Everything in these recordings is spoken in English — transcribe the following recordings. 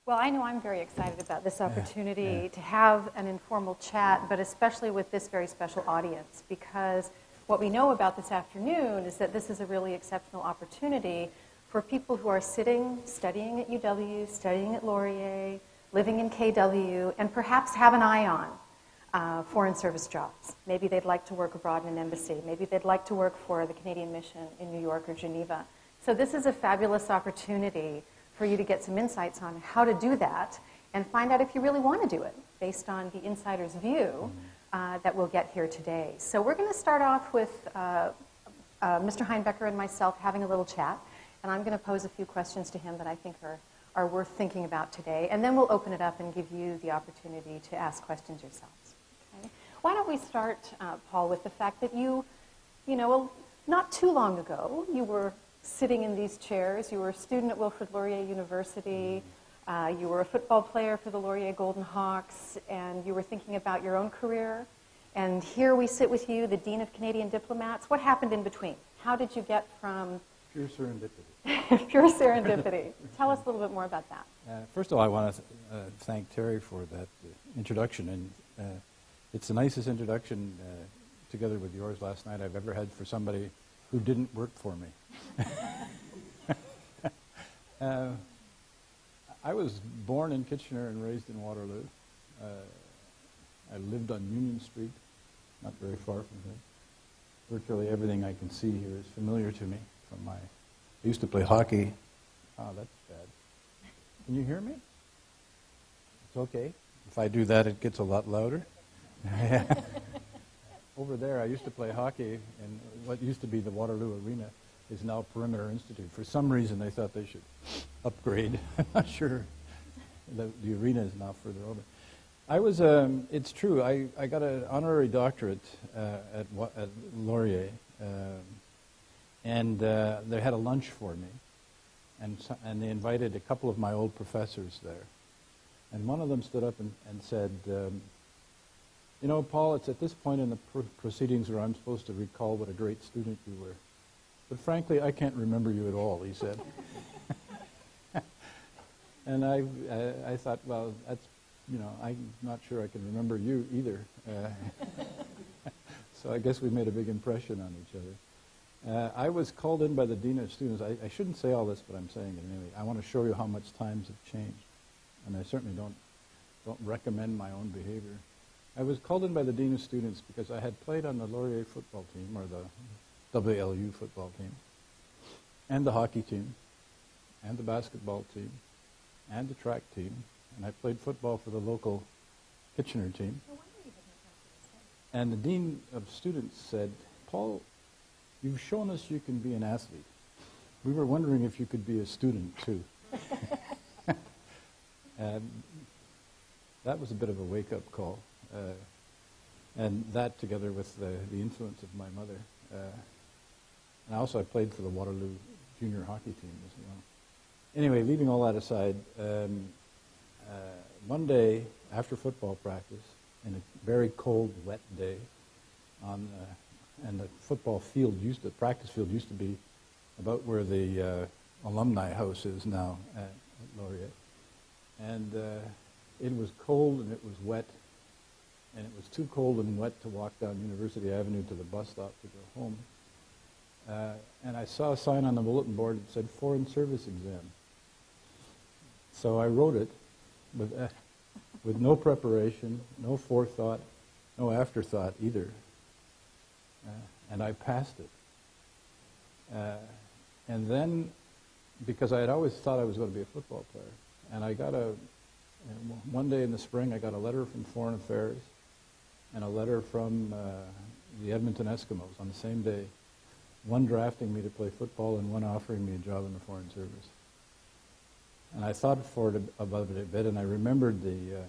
Well, I know I'm very excited about this opportunity to have an informal chat, but especially with this very special audience, because what we know about this afternoon is that this is a really exceptional opportunity for people who are sitting, studying at UW, studying at Laurier, living in KW, and perhaps have an eye on foreign service jobs. Maybe they'd like to work abroad in an embassy. Maybe they'd like to work for the Canadian Mission in New York or Geneva. So this is a fabulous opportunity for you to get some insights on how to do that and find out if you really want to do it based on the insider's view that we'll get here today. So we're going to start off with Mr. Heinbecker and myself having a little chat, and I'm going to pose a few questions to him that I think are worth thinking about today, and then we'll open it up and give you the opportunity to ask questions yourselves. Okay? Why don't we start, Paul, with the fact that you know, not too long ago, you were sitting in these chairs. You were a student at Wilfrid Laurier University. You were a football player for the Laurier Golden Hawks, and you were thinking about your own career. And here we sit with you, the Dean of Canadian Diplomats. What happened in between? How did you get from... Pure serendipity. Pure serendipity. Tell us a little bit more about that. First of all, I want to thank Terry for that introduction. And it's the nicest introduction, together with yours last night, I've ever had for somebody who didn't work for me. I was born in Kitchener and raised in Waterloo. I lived on Union Street, not very far from here. Virtually everything I can see here is familiar to me from my... I used to play hockey. Oh, that's bad. Can you hear me? It's okay. If I do that, it gets a lot louder. Over there, I used to play hockey in what used to be the Waterloo Arena is now Perimeter Institute. For some reason, they thought they should upgrade. I'm not sure. The arena is now further over. I was, it's true, I got an honorary doctorate at Laurier, and they had a lunch for me, and they invited a couple of my old professors there. And one of them stood up and said, you know, Paul, it's at this point in the proceedings where I'm supposed to recall what a great student you were. But frankly, I can't remember you at all, he said. And I thought, well, that's, you know, I'm not sure I can remember you either. So I guess we made a big impression on each other. I was called in by the Dean of Students. I shouldn't say all this, but I'm saying it anyway. I want to show you how much times have changed. And I certainly don't recommend my own behavior. I was called in by the Dean of Students because I had played on the Laurier football team, or the WLU football team, and the hockey team, and the basketball team, and the track team, and I played football for the local Kitchener team. And the Dean of Students said, Paul, you've shown us you can be an athlete. We were wondering if you could be a student, too. And that was a bit of a wake-up call. And that, together with the influence of my mother. And also I played for the Waterloo junior hockey team as well. Anyway, leaving all that aside, one day after football practice, in a very cold, wet day, and the football field practice field used to be about where the alumni house is now at Laurier. And it was cold and it was wet. And it was too cold and wet to walk down University Avenue to the bus stop to go home. And I saw a sign on the bulletin board that said Foreign Service Exam. So I wrote it with no preparation, no forethought, no afterthought either. And I passed it. And then, because I had always thought I was going to be a football player, and I got one day in the spring, I got a letter from Foreign Affairs and a letter from the Edmonton Eskimos on the same day, one drafting me to play football and one offering me a job in the Foreign Service. And I thought about it a bit, and I remembered the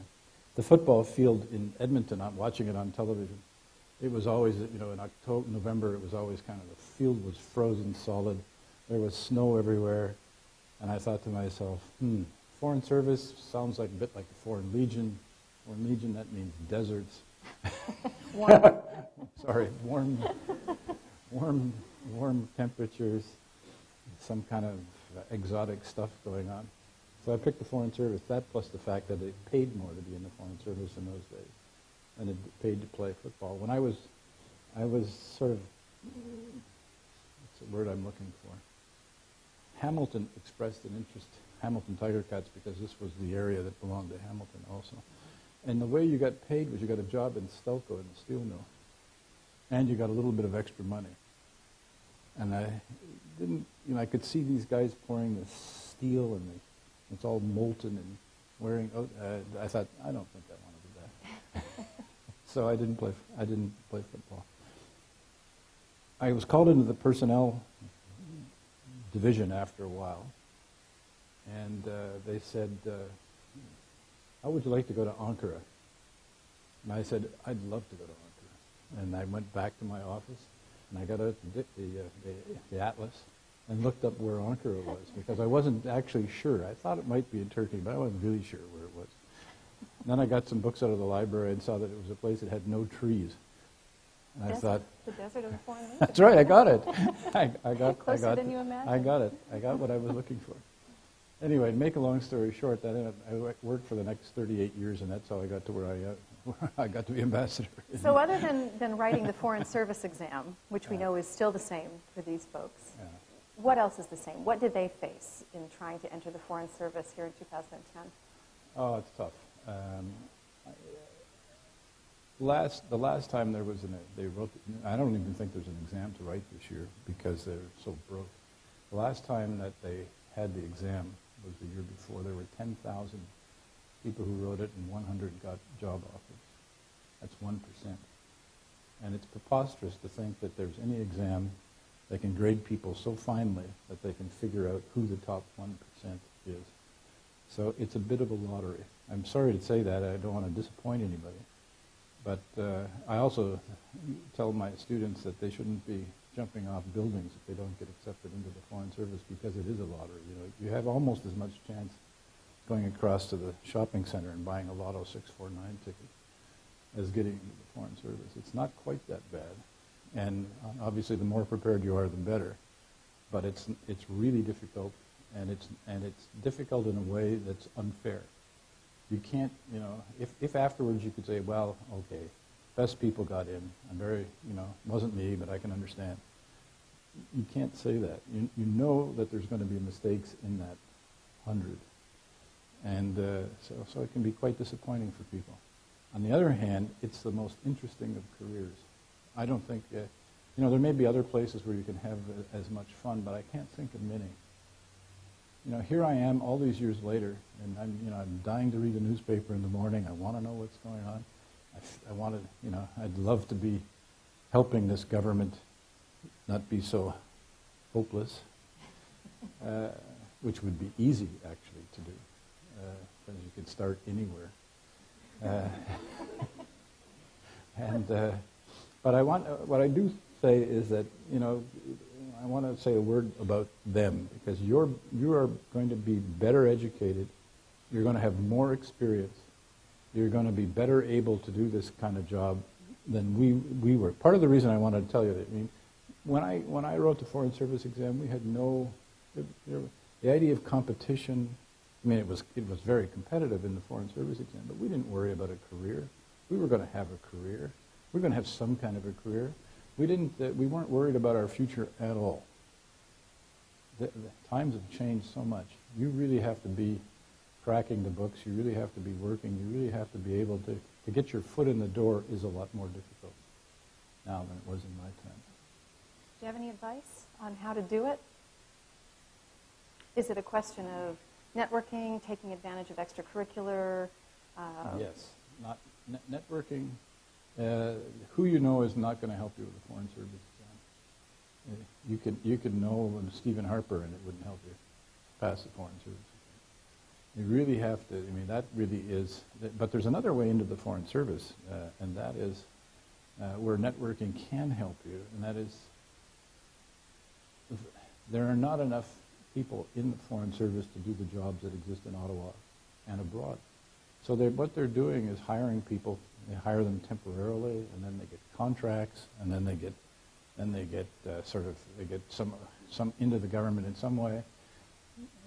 football field in Edmonton. I'm watching it on television. It was always, you know, in October, November, it was always kind of, the field was frozen solid. There was snow everywhere. And I thought to myself, Foreign Service sounds like a bit like the Foreign Legion. Foreign Legion, that means deserts. Warm. Sorry, warm temperatures, some kind of exotic stuff going on. So I picked the Foreign Service, that plus the fact that it paid more to be in the Foreign Service in those days than it paid to play football. When I was sort of, what's the word I'm looking for? Hamilton expressed an interest, Hamilton Tiger Cats, because this was the area that belonged to Hamilton also. And the way you got paid was you got a job in Stelco in the steel mill, and you got a little bit of extra money. And I didn't, I could see these guys pouring the steel, and it's all molten and wearing. I thought, I don't think I want to do that. So I didn't play football. I was called into the personnel division after a while, and they said, how would you like to go to Ankara? And I said, I'd love to go to Ankara. And I went back to my office, and I got out the atlas and looked up where Ankara was, because I wasn't actually sure. I thought it might be in Turkey, but I wasn't really sure where it was. And then I got some books out of the library and saw that it was a place that had no trees. And I thought, the desert of the foreign region. That's right, I got it. Closer than you imagined. I got it. I got what I was looking for. Anyway, to make a long story short, I worked for the next 38 years, and that's how I got to where I got to be ambassador. So other than writing the Foreign Service exam, which we know is still the same for these folks, what else is the same? What did they face in trying to enter the Foreign Service here in 2010? Oh, it's tough. The last time there was they wrote, I don't even think there's an exam to write this year because they're so broke. The last time that they had the exam was the year before. There were 10,000 people who wrote it and 100 got job offers. That's 1%. And it's preposterous to think that there's any exam that can grade people so finely that they can figure out who the top 1% is. So it's a bit of a lottery. I'm sorry to say that. I don't want to disappoint anybody. But I also tell my students that they shouldn't be jumping off buildings if they don't get accepted into the Foreign Service, because it is a lottery. You have almost as much chance going across to the shopping center and buying a Lotto 649 ticket as getting into the Foreign Service. It's not quite that bad. And obviously the more prepared you are, the better. But it's really difficult, and it's difficult in a way that's unfair. You can't, if afterwards you could say, well, okay, best people got in. I'm very, wasn't me, but I can understand. You can't say that. You know that there's going to be mistakes in that 100. And so it can be quite disappointing for people. On the other hand, it's the most interesting of careers. I don't think, there may be other places where you can have as much fun, but I can't think of many. Here I am all these years later, and I'm dying to read the newspaper in the morning. I want to know what's going on. I'd love to be helping this government not be so hopeless, which would be easy, actually, to do, because you could start anywhere. But what I do say is that, I want to say a word about them, because you are going to be better educated, you're going to have more experience, you're going to be better able to do this kind of job than we were. Part of the reason I wanted to tell you that, when I wrote the Foreign Service exam, we had the idea of competition. It was very competitive in the Foreign Service exam, but we didn't worry about a career. We were going to have a career. We were going to have some kind of a career. We weren't worried about our future at all. The times have changed so much. You really have to be cracking the books. You really have to be working. You really have to be able to get your foot in the door is a lot more difficult now than it was in my time. Do you have any advice on how to do it? Is it a question of networking, taking advantage of extracurricular? Yes, not networking. Who you know is not going to help you with the Foreign Service exam. You could know Stephen Harper, and it wouldn't help you pass the Foreign Service exam. You really have to. That really is. But there's another way into the Foreign Service, and that is where networking can help you, and that is there are not enough people in the Foreign Service to do the jobs that exist in Ottawa and abroad. So what they're doing is hiring people. They hire them temporarily, and then they get contracts, and then they get some into the government in some way.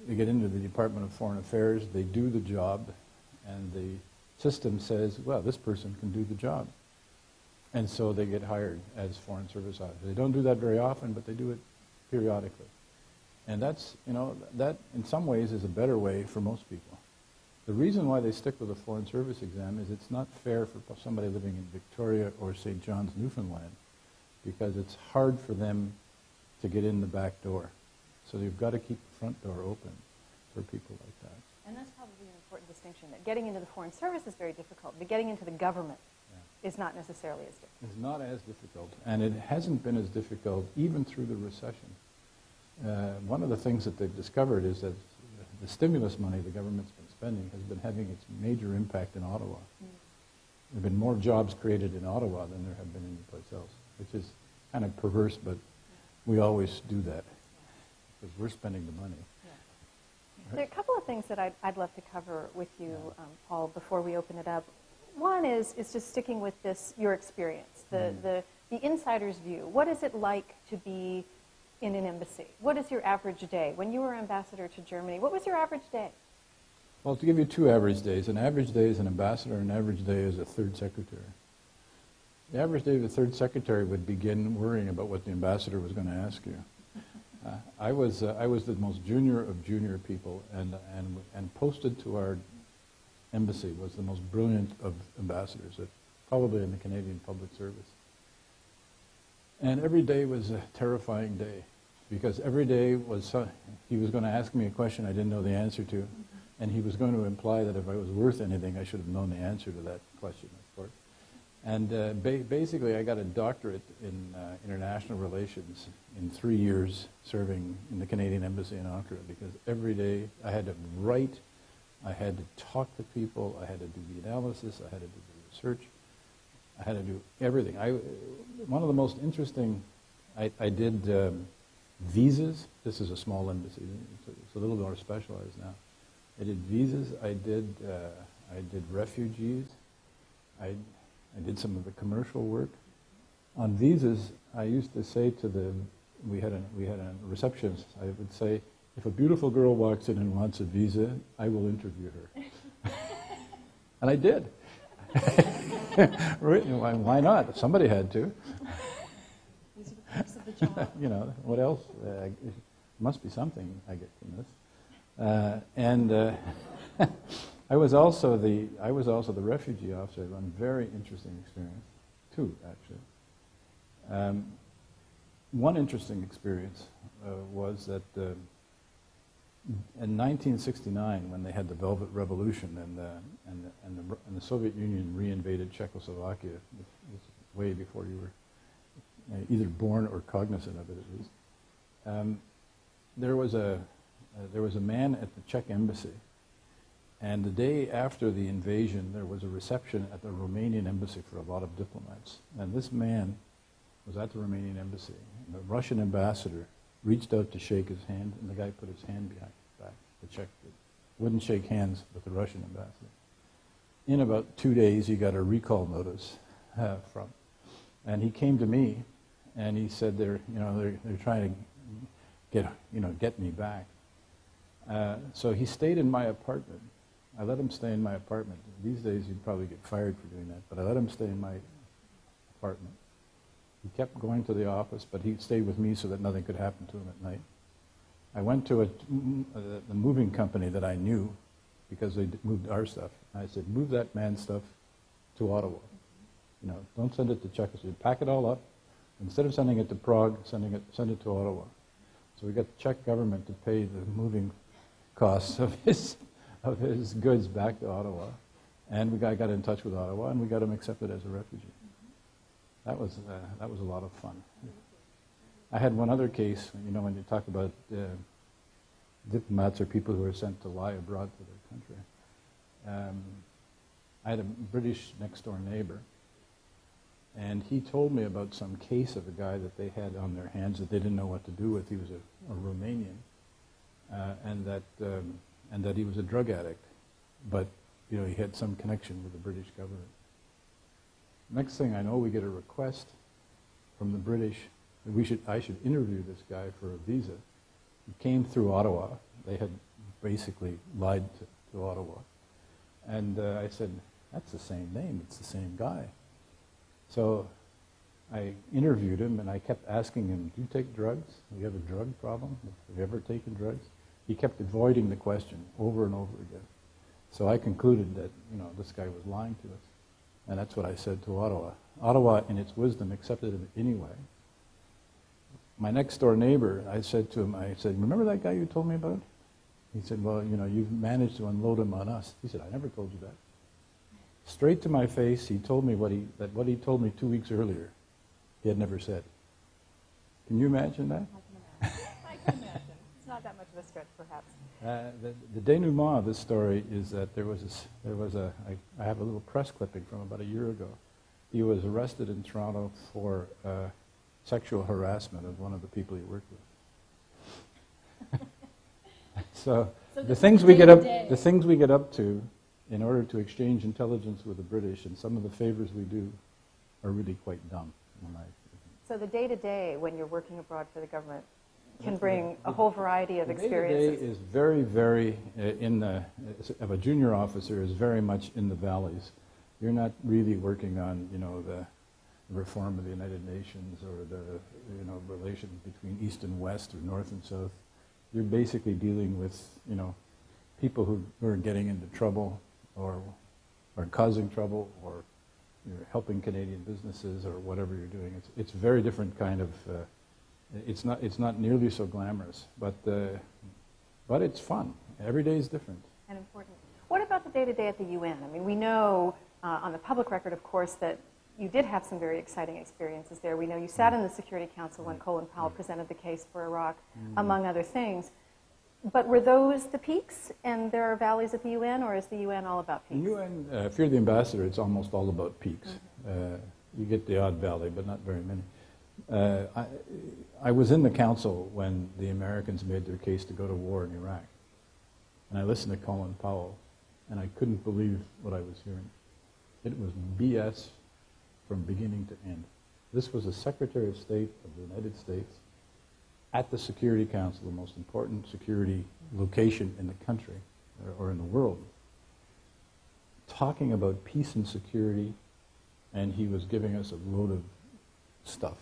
they get into the Department of Foreign Affairs, they do the job, and the system says, well, this person can do the job. And so they get hired as Foreign Service officers. They don't do that very often, but they do it periodically. And that's, you know, that in some ways is a better way for most people. The reason why they stick with a Foreign Service exam is it's not fair for somebody living in Victoria or St. John's, Newfoundland, because it's hard for them to get in the back door. So you've got to keep the front door open for people like that. And that's probably an important distinction, that getting into the Foreign Service is very difficult, but getting into the government is not necessarily as difficult. It's not as difficult, and it hasn't been as difficult even through the recession. One of the things that they've discovered is that the stimulus money the government's been spending has been having its major impact in Ottawa. There have been more jobs created in Ottawa than there have been anyplace else, which is kind of perverse, but we always do that because we're spending the money. There are a couple of things that I'd love to cover with you, Paul, before we open it up. One is just sticking with this, your experience, the insider's view. What is it like to be in an embassy? What is your average day? When you were ambassador to Germany, what was your average day? Well, to give you two average days, an average day as an ambassador, an average day as a third secretary. The average day of the third secretary would begin worrying about what the ambassador was going to ask you. I was the most junior of junior people, and posted to our embassy was the most brilliant of ambassadors, probably in the Canadian public service. And every day was a terrifying day, because every day was he was going to ask me a question I didn't know the answer to, and he was going to imply that if I was worth anything, I should have known the answer to that question, of course. And basically, I got a doctorate in international relations in 3 years serving in the Canadian Embassy in Ankara, because every day I had to write, I had to talk to people, I had to do the analysis, I had to do the research, I had to do everything. One of the most interesting, I did visas. This is a small embassy, it's a little more specialized now. I did visas, I did refugees, I did some of the commercial work. On visas, I used to say to we had a receptionist, I would say, if a beautiful girl walks in and wants a visa, I will interview her. And I did. Why not? Somebody had to. These are the parts of the job. You know, what else? Must be something I get from this. I was also the refugee officer. A very interesting experience, too, actually. One interesting experience was that in 1969, when they had the Velvet Revolution and the Soviet Union reinvaded Czechoslovakia, this was way before you were either born or cognizant of it, at least. There was a man at the Czech embassy. And the day after the invasion, there was a reception at the Romanian embassy for a lot of diplomats. And this man was at the Romanian embassy. And the Russian ambassador reached out to shake his hand, and the guy put his hand behind his back. The Czech wouldn't shake hands with the Russian ambassador. In about 2 days, he got a recall notice from. And he came to me, and he said they're trying to get me back. So he stayed in my apartment. I let him stay in my apartment. These days, you'd probably get fired for doing that, but I let him stay in my apartment. He kept going to the office, but he stayed with me so that nothing could happen to him at night. I went to the moving company that I knew, because they moved our stuff. I said, move that man's stuff to Ottawa. You know, don't send it to Czechoslovakia. Pack it all up. Instead of sending it to Prague, send it to Ottawa. So we got the Czech government to pay the moving costs of his goods back to Ottawa, and I got in touch with Ottawa, and we got him accepted as a refugee. That was a lot of fun. I had one other case. You know, when you talk about diplomats or people who are sent to lie abroad to their country, I had a British next-door neighbor, and he told me about some case of a guy that they had on their hands that they didn't know what to do with. He was a Romanian, and that he was a drug addict, but you know, he had some connection with the British government. Next thing I know, we get a request from the British that I should interview this guy for a visa. He came through Ottawa. They basically lied to Ottawa. And I said, that's the same name, it's the same guy. So I interviewed him, and I kept asking him, do you take drugs? Do you have a drug problem? Have you ever taken drugs? He kept avoiding the question over and over again. So I concluded that, this guy was lying to us. And that's what I said to Ottawa. Ottawa, in its wisdom, accepted it anyway. My next door neighbor, I said to him, remember that guy you told me about? He said, well, you've managed to unload him on us. He said, I never told you that. Straight to my face, he told me what he told me 2 weeks earlier, he had never said. Can you imagine that? I can imagine. It's not that much of a stretch, perhaps. The denouement of this story is that I have a little press clipping from about a year ago. He was arrested in Toronto for sexual harassment of one of the people he worked with. So the things we get up to in order to exchange intelligence with the British, and some of the favors we do, are really quite dumb, in my opinion. So the day-to-day, when you're working abroad for the government, can bring a whole variety of experiences. The day-to-day is very, very, of a junior officer, is very much in the valleys. You're not really working on, the reform of the United Nations or the, relations between East and West or North and South. You're basically dealing with, people who are getting into trouble or causing trouble, or you're helping Canadian businesses or whatever you're doing. It's a very different kind of. It's not nearly so glamorous, but it's fun. Every day is different. And important. What about the day-to-day at the UN? I mean, we know on the public record, of course, that you did have some very exciting experiences there. We know you sat in the Security Council when Colin Powell presented the case for Iraq, among other things. But were those the peaks, and there are valleys at the UN, or is the UN all about peaks? The UN, if you're the ambassador, it's almost all about peaks. You get the odd valley, but not very many. I was in the council when the Americans made their case to go to war in Iraq. And I listened to Colin Powell, and I couldn't believe what I was hearing. It was BS from beginning to end. This was the Secretary of State of the United States at the Security Council, the most important security location in the country, or in the world, talking about peace and security, and he was giving us a load of stuff.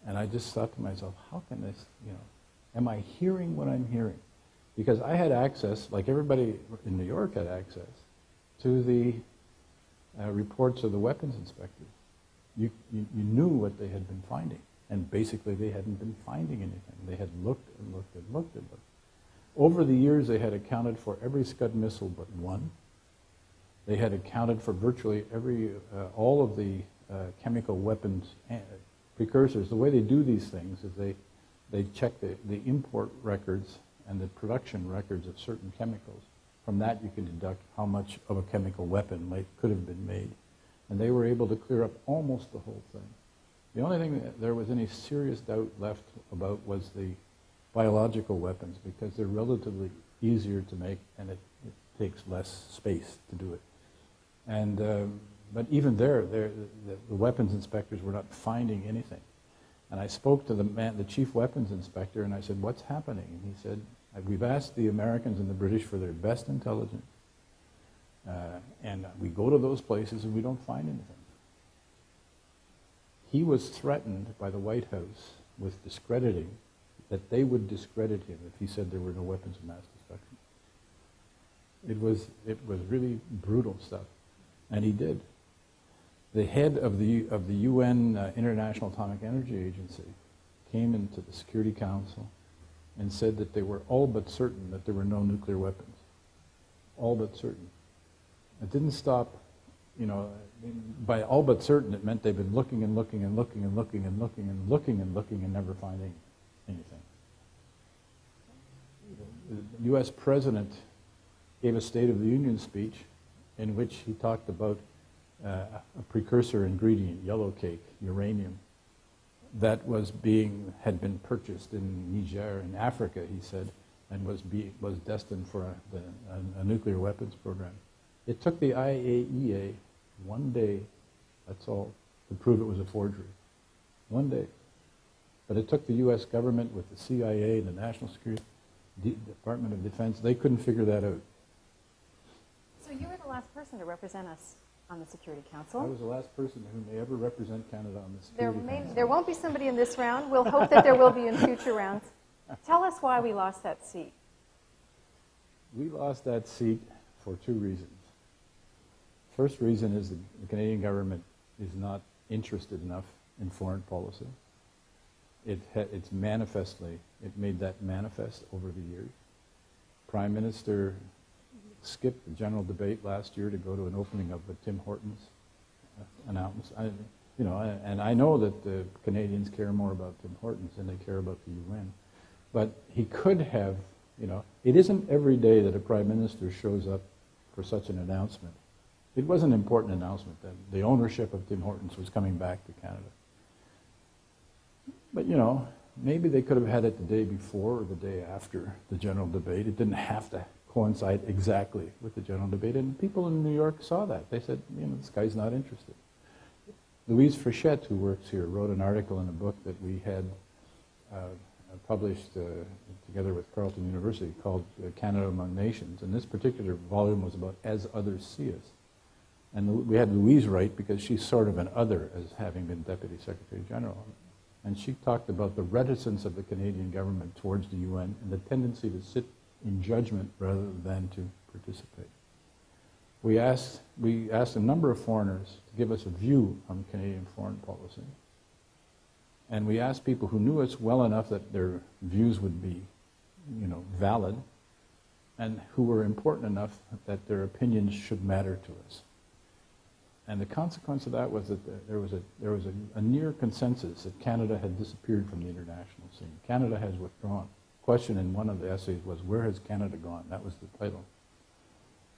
And I just thought to myself, how can this, am I hearing what I'm hearing? Because I had access, like everybody in New York had access, to the reports of the weapons inspectors. You knew what they had been finding, and basically they hadn't been finding anything. They had looked and looked and looked and looked. Over the years, they had accounted for every Scud missile but one. They had accounted for virtually all of the chemical weapons precursors. The way they do these things is they check the import records and the production records of certain chemicals. From that, you can deduct how much of a chemical weapon could have been made. And they were able to clear up almost the whole thing. The only thing that there was any serious doubt left about was the biological weapons, because they're relatively easier to make, and it takes less space to do it. And but even there, the weapons inspectors were not finding anything. And I spoke to the chief weapons inspector, and I said, "What's happening?" And he said, "We've asked the Americans and the British for their best intelligence, and we go to those places and we don't find anything." He was threatened by the White House with discrediting, that they would discredit him if he said there were no weapons of mass destruction. It was really brutal stuff, and he did. The head of the UN International Atomic Energy Agency came into the Security Council and said that they were all but certain that there were no nuclear weapons. All but certain. It didn't stop, by all but certain, it meant they've been looking and looking and looking and looking and looking and looking and looking and never finding anything. The U.S. President gave a State of the Union speech in which he talked about a precursor ingredient, yellow cake, uranium, that had been purchased in Niger, in Africa, he said, and was destined for a nuclear weapons program. It took the IAEA 1 day, that's all, to prove it was a forgery. 1 day. But it took the U.S. government with the CIA and the National Security Department of Defense, they couldn't figure that out. So you were the last person to represent us on the Security I Council. was the last person who may ever represent Canada on the Security Council. There won't be somebody in this round. We'll hope that there will be in future rounds. Tell us why we lost that seat. We lost that seat for two reasons. First reason is the Canadian government is not interested enough in foreign policy. It's manifestly, it made that manifest over the years. Prime Minister skipped the general debate last year to go to an opening of Tim Hortons announcement. And I know that the Canadians care more about Tim Hortons than they care about the UN. But he could have, it isn't every day that a Prime Minister shows up for such an announcement. It was an important announcement that the ownership of Tim Hortons was coming back to Canada. But, maybe they could have had it the day before or the day after the general debate. It didn't have to coincide exactly with the general debate. And people in New York saw that. They said, this guy's not interested. Louise Frechette, who works here, wrote an article in a book that we had published together with Carleton University called Canada Among Nations. And this particular volume was about As Others See Us. And we had Louise write because she's sort of an other as having been Deputy Secretary General. And she talked about the reticence of the Canadian government towards the UN and the tendency to sit in judgment rather than to participate. We asked a number of foreigners to give us a view on Canadian foreign policy. And we asked people who knew us well enough that their views would be, valid, and who were important enough that their opinions should matter to us. And the consequence of that was that there was a near consensus that Canada had disappeared from the international scene. Canada has withdrawn. The question in one of the essays was, where has Canada gone? That was the title.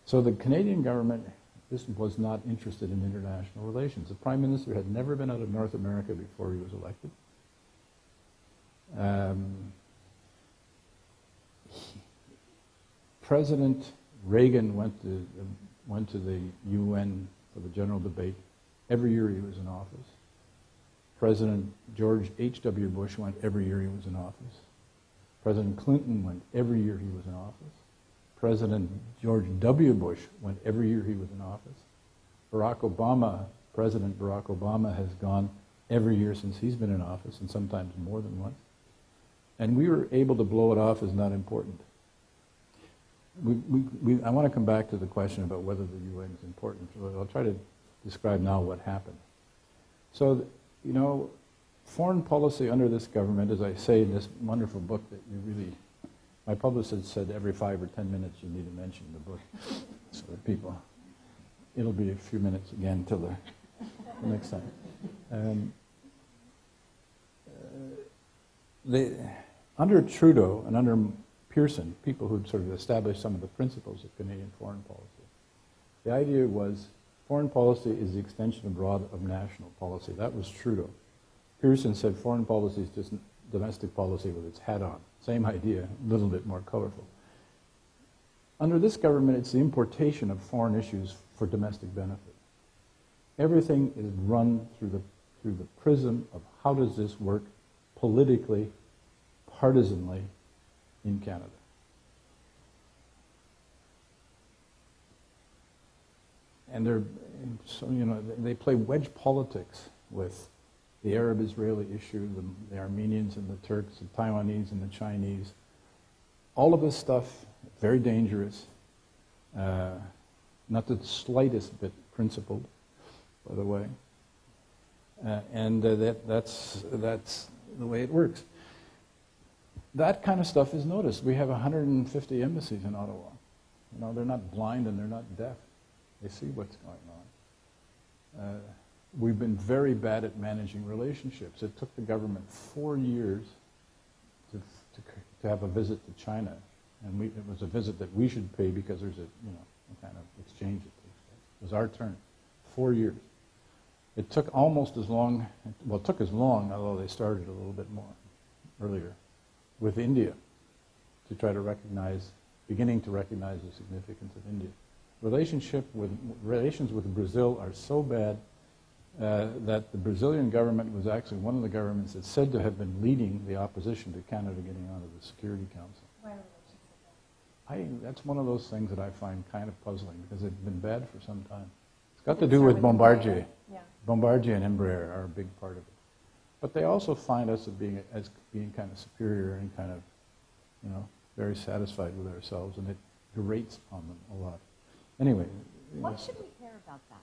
So the Canadian government was not interested in international relations. The Prime Minister had never been out of North America before he was elected. President Reagan went to the UN for the general debate every year he was in office. President George H.W. Bush went every year he was in office. President Clinton went every year he was in office. President George W. Bush went every year he was in office. President Barack Obama has gone every year since he's been in office, and sometimes more than once. And we were able to blow it off as not important. I want to come back to the question about whether the UN is important. I'll try to describe now what happened. So, foreign policy under this government, as I say in this wonderful book that my publicist said every 5 or 10 minutes you need to mention the book. So that people, it'll be a few minutes again till the next time. Under Trudeau and under Pearson, people who'd sort of established some of the principles of Canadian foreign policy, the idea was foreign policy is the extension abroad of national policy. That was Trudeau. Pearson said foreign policy is just domestic policy with its hat on. Same idea, a little bit more colorful. Under this government, it's the importation of foreign issues for domestic benefit. Everything is run through the prism of how does this work politically, partisanly, in Canada. And they play wedge politics with the Arab-Israeli issue, the Armenians and the Turks, the Taiwanese and the Chinese. All of this stuff, very dangerous, not the slightest bit principled, by the way. That's the way it works. That kind of stuff is noticed. We have 150 embassies in Ottawa. They're not blind and they're not deaf. They see what's going on. We've been very bad at managing relationships. It took the government 4 years to have a visit to China, and it was a visit that we should pay because there's a kind of exchange that takes place. It was our turn. 4 years. It took almost as long. Well, it took as long, although they started a little bit more earlier, with India, to try to beginning to recognize the significance of India. Relations with Brazil are so bad that the Brazilian government was actually one of the governments that's said to have been leading the opposition to Canada getting onto the Security Council. Why relations That's one of those things that I find kind of puzzling because it's been bad for some time. It's got to do with Bombardier. Yeah. Bombardier and Embraer are a big part of it. But they also find us as being kind of superior and kind of, very satisfied with ourselves, and it grates on them a lot. Anyway. Why should we care about that?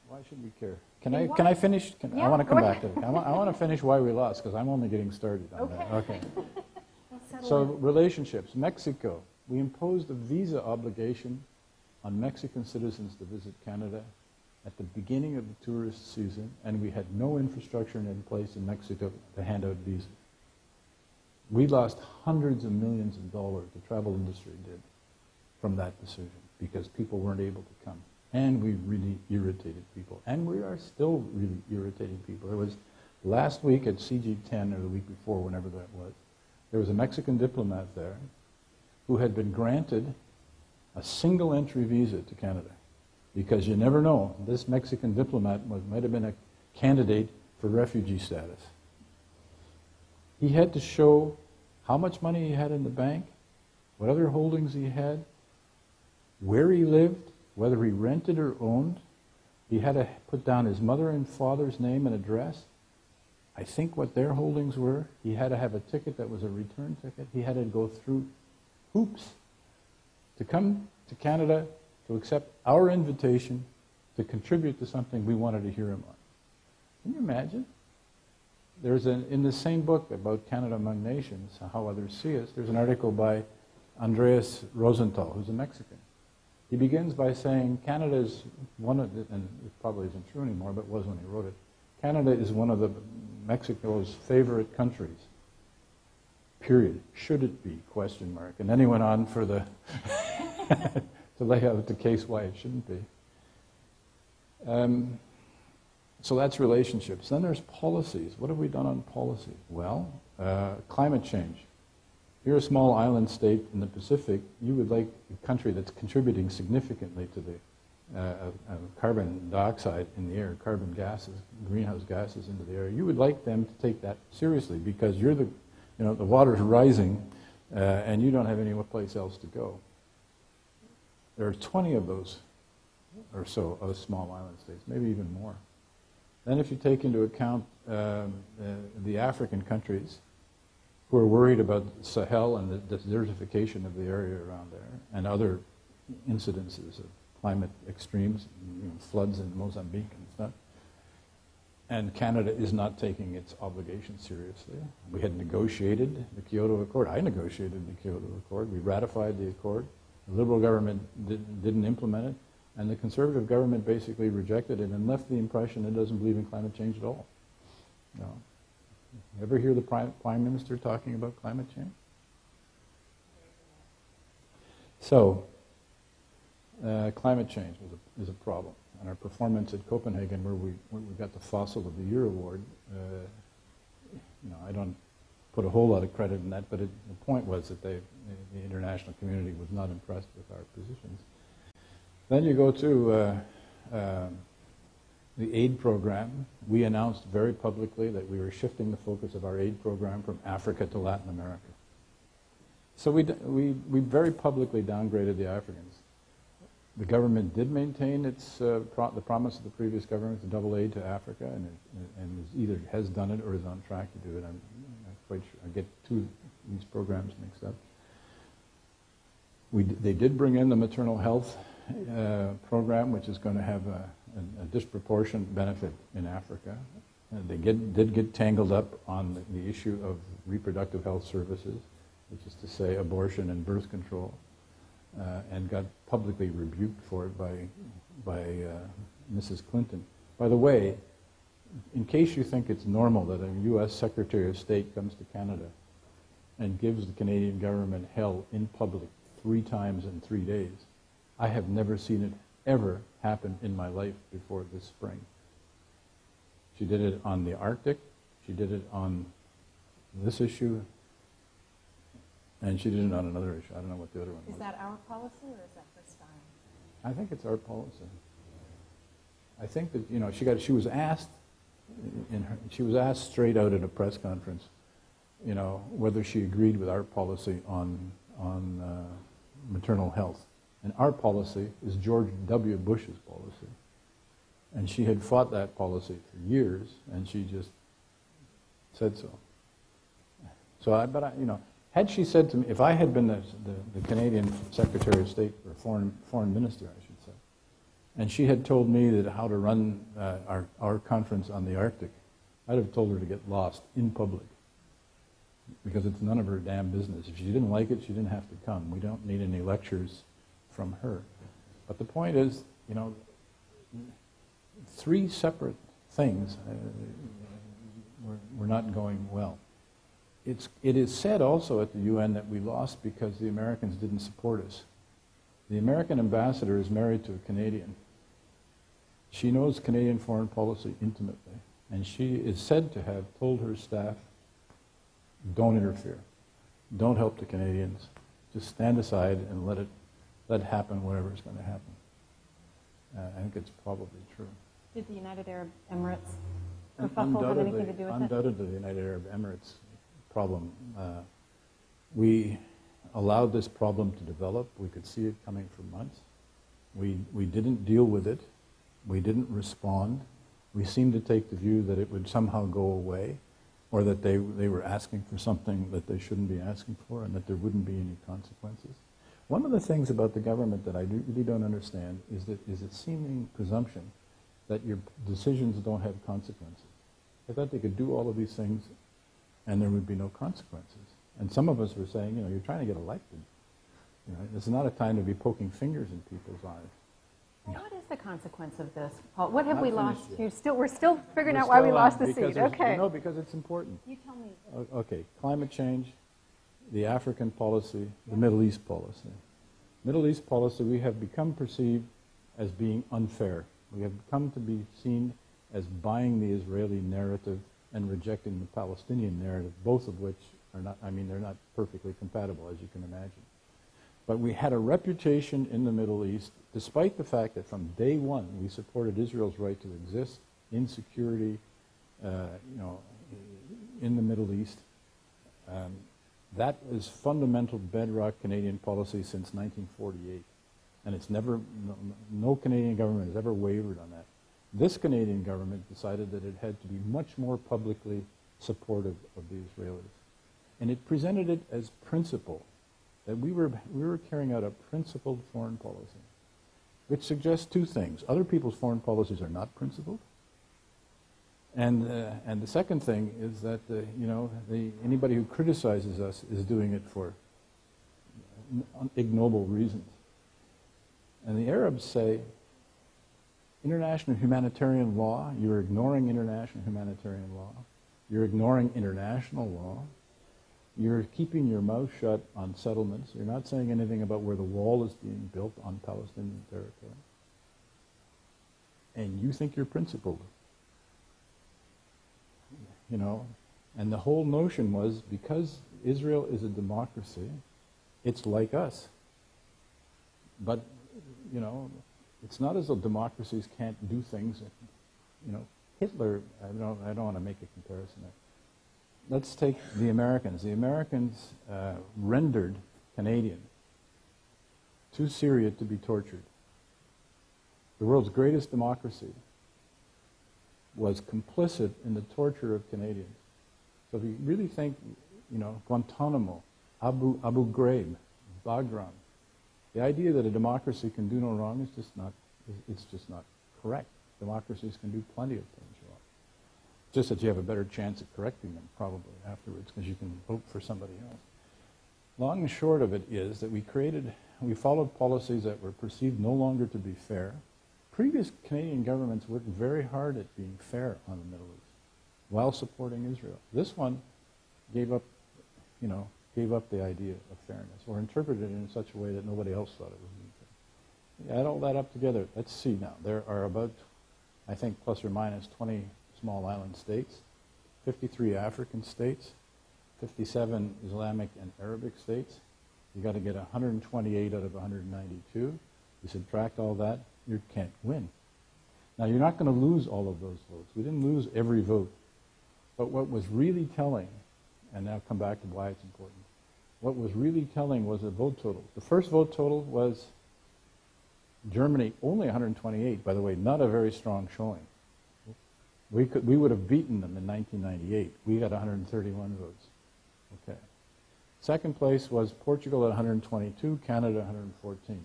Why should we care? Can I finish? I want to come back to it. I want to finish why we lost, because I'm only getting started on that. Okay. So relationships. Mexico. We imposed a visa obligation on Mexican citizens to visit Canada at the beginning of the tourist season, and we had no infrastructure in place in Mexico to hand out visas. We lost hundreds of millions of dollars, the travel industry did, from that decision, because people weren't able to come. And we really irritated people. And we are still really irritating people. There was last week at CIGI 10, or the week before, whenever that was, there was a Mexican diplomat there who had been granted a single entry visa to Canada. Because you never know, this Mexican diplomat might have been a candidate for refugee status. He had to show how much money he had in the bank, what other holdings he had, where he lived, whether he rented or owned. He had to put down his mother and father's name and address. I think what their holdings were. He had to have a ticket that was a return ticket. He had to go through hoops to come to Canada to accept our invitation to contribute to something we wanted to hear him on. Can you imagine? There's in the same book about Canada Among Nations, How Others See Us, there's an article by Andreas Rosenthal, who's a Mexican. He begins by saying Canada is one of the, and it probably isn't true anymore, but it was when he wrote it, Canada is one of the Mexico's favorite countries. Period. Should it be? Question mark. And then he went on for the to lay out the case why it shouldn't be. So that's relationships. Then there's policies. What have we done on policy? Well, climate change. You're a small island state in the Pacific. You would like a country that's contributing significantly to the carbon dioxide in the air, carbon gases, greenhouse gases into the air. You would like them to take that seriously because you're the water's rising and you don't have any place else to go. There are 20 of those or so of small island states, maybe even more. Then if you take into account the African countries who are worried about Sahel and the desertification of the area around there and other incidences of climate extremes, floods in Mozambique and stuff, and Canada is not taking its obligations seriously. We had negotiated the Kyoto Accord. I negotiated the Kyoto Accord. We ratified the accord. The Liberal government didn't implement it. And the Conservative government basically rejected it and left the impression it doesn't believe in climate change at all. You ever hear the Prime Minister talking about climate change? So, climate change is a problem. And our performance at Copenhagen, where we got the Fossil of the Year award, I don't put a whole lot of credit in that, but the point was that the international community was not impressed with our positions. Then you go to the aid program. We announced very publicly that we were shifting the focus of our aid program from Africa to Latin America. So we very publicly downgraded the Africans. The government did maintain the promise of the previous government to double aid to Africa, and either has done it or is on track to do it. I'm not quite sure. I get these programs mixed up. They did bring in the maternal health program, which is going to have a disproportionate benefit in Africa. They did get tangled up on the issue of reproductive health services, which is to say abortion and birth control, and got publicly rebuked for it by Mrs. Clinton. By the way, in case you think it's normal that a U.S. Secretary of State comes to Canada and gives the Canadian government hell in public 3 times in 3 days, I have never seen it ever happen in my life before this spring. She did it on the Arctic, she did it on this issue, and she did it on another issue. I don't know what the other one was. Is that our policy or is that her style? I think it's our policy. I think that she was asked straight out at a press conference, whether she agreed with our policy on maternal health. And our policy is George W. Bush's policy. And she had fought that policy for years, and she just said so. Had she said to me, if I had been the Canadian Secretary of State, or Foreign Minister, I should say, and she had told me that how to run our conference on the Arctic, I'd have told her to get lost in public, because it's none of her damn business. If she didn't like it, she didn't have to come. We don't need any lectures from her. But the point is, three separate things were not going well. It is said also at the UN that we lost because the Americans didn't support us. The American ambassador is married to a Canadian. She knows Canadian foreign policy intimately, and she is said to have told her staff, don't interfere. Don't help the Canadians. Just stand aside and let happen whatever is going to happen. I think it's probably true. Did the United Arab Emirates kerfuffle have anything to do with it? Undoubtedly, the United Arab Emirates problem. We allowed this problem to develop. We could see it coming for months. We didn't deal with it. We didn't respond. We seemed to take the view that it would somehow go away, or that they were asking for something that they shouldn't be asking for, and that there wouldn't be any consequences. One of the things about the government that I really don't understand is its seeming presumption that your decisions don't have consequences. I thought they could do all of these things and there would be no consequences. And some of us were saying, you're trying to get elected. It's not a time to be poking fingers in people's eyes. Well, what is the consequence of this, Paul? What have we lost? We're still figuring out why we lost the seat. Okay. No, because it's important. You tell me. Okay, climate change, the African policy, the Middle East policy. Middle East policy, we have become perceived as being unfair. We have come to be seen as buying the Israeli narrative and rejecting the Palestinian narrative, both of which are not, they're not perfectly compatible, as you can imagine. But we had a reputation in the Middle East, despite the fact that from day one we supported Israel's right to exist in security, in the Middle East. That is fundamental bedrock Canadian policy since 1948. And it's never, no Canadian government has ever wavered on that. This Canadian government decided that it had to be much more publicly supportive of the Israelis. And it presented it as principle, that we were carrying out a principled foreign policy, which suggests two things. Other people's foreign policies are not principled. And the second thing is that, anybody who criticizes us is doing it for ignoble reasons. And the Arabs say, international humanitarian law, you're ignoring international humanitarian law, you're ignoring international law, you're keeping your mouth shut on settlements, you're not saying anything about where the wall is being built on Palestinian territory, and you think you're principled. And the whole notion was, because Israel is a democracy, it's like us. But it's not as though democracies can't do things. Hitler, I don't want to make a comparison there. Let's take the Americans. The Americans rendered Canadian to Syria to be tortured. The world's greatest democracy was complicit in the torture of Canadians. So if you really think, Guantanamo, Abu Ghraib, Bagram, the idea that a democracy can do no wrong is just not correct. Democracies can do plenty of things wrong. Just that you have a better chance at correcting them probably afterwards, because you can vote for somebody else. Long and short of it is that we followed policies that were perceived no longer to be fair. Previous Canadian governments worked very hard at being fair on the Middle East while supporting Israel. This one gave up the idea of fairness, or interpreted it in such a way that nobody else thought it was being fair. Add all that up together. Let's see now. There are about, I think, plus or minus 20 small island states, 53 African states, 57 Islamic and Arabic states. You got to get 128 out of 192. You subtract all that, you can't win. Now, you're not going to lose all of those votes. We didn't lose every vote. But what was really telling, and now come back to why it's important, what was really telling was the vote total. The first vote total was Germany, only 128, by the way, not a very strong showing. We would have beaten them in 1998. We got 131 votes. Okay. Second place was Portugal at 122, Canada 114.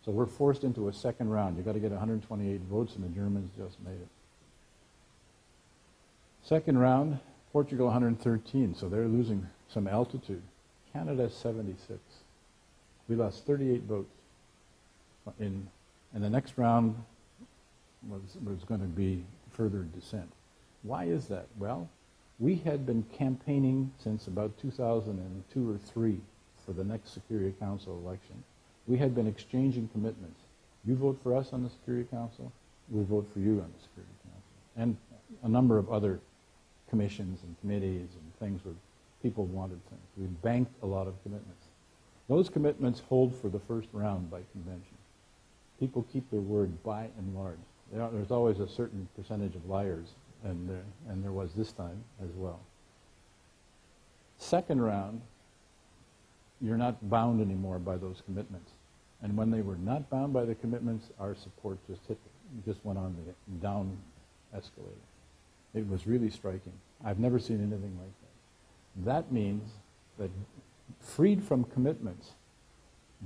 So we're forced into a second round. You've got to get 128 votes, and the Germans just made it. Second round, Portugal 113, so they're losing some altitude. Canada 76. We lost 38 votes. And the next round was going to be further descent. Why is that? Well, we had been campaigning since about 2002 or 3 for the next Security Council election. We had been exchanging commitments. You vote for us on the Security Council, we'll vote for you on the Security Council. And a number of other commissions and committees and things where people wanted things. We banked a lot of commitments. Those commitments hold for the first round by convention. People keep their word by and large. There's always a certain percentage of liars, and there was this time as well. Second round, you're not bound anymore by those commitments. And when they were not bound by the commitments, our support just went on the down escalator. It was really striking. I've never seen anything like that. That means that freed from commitments,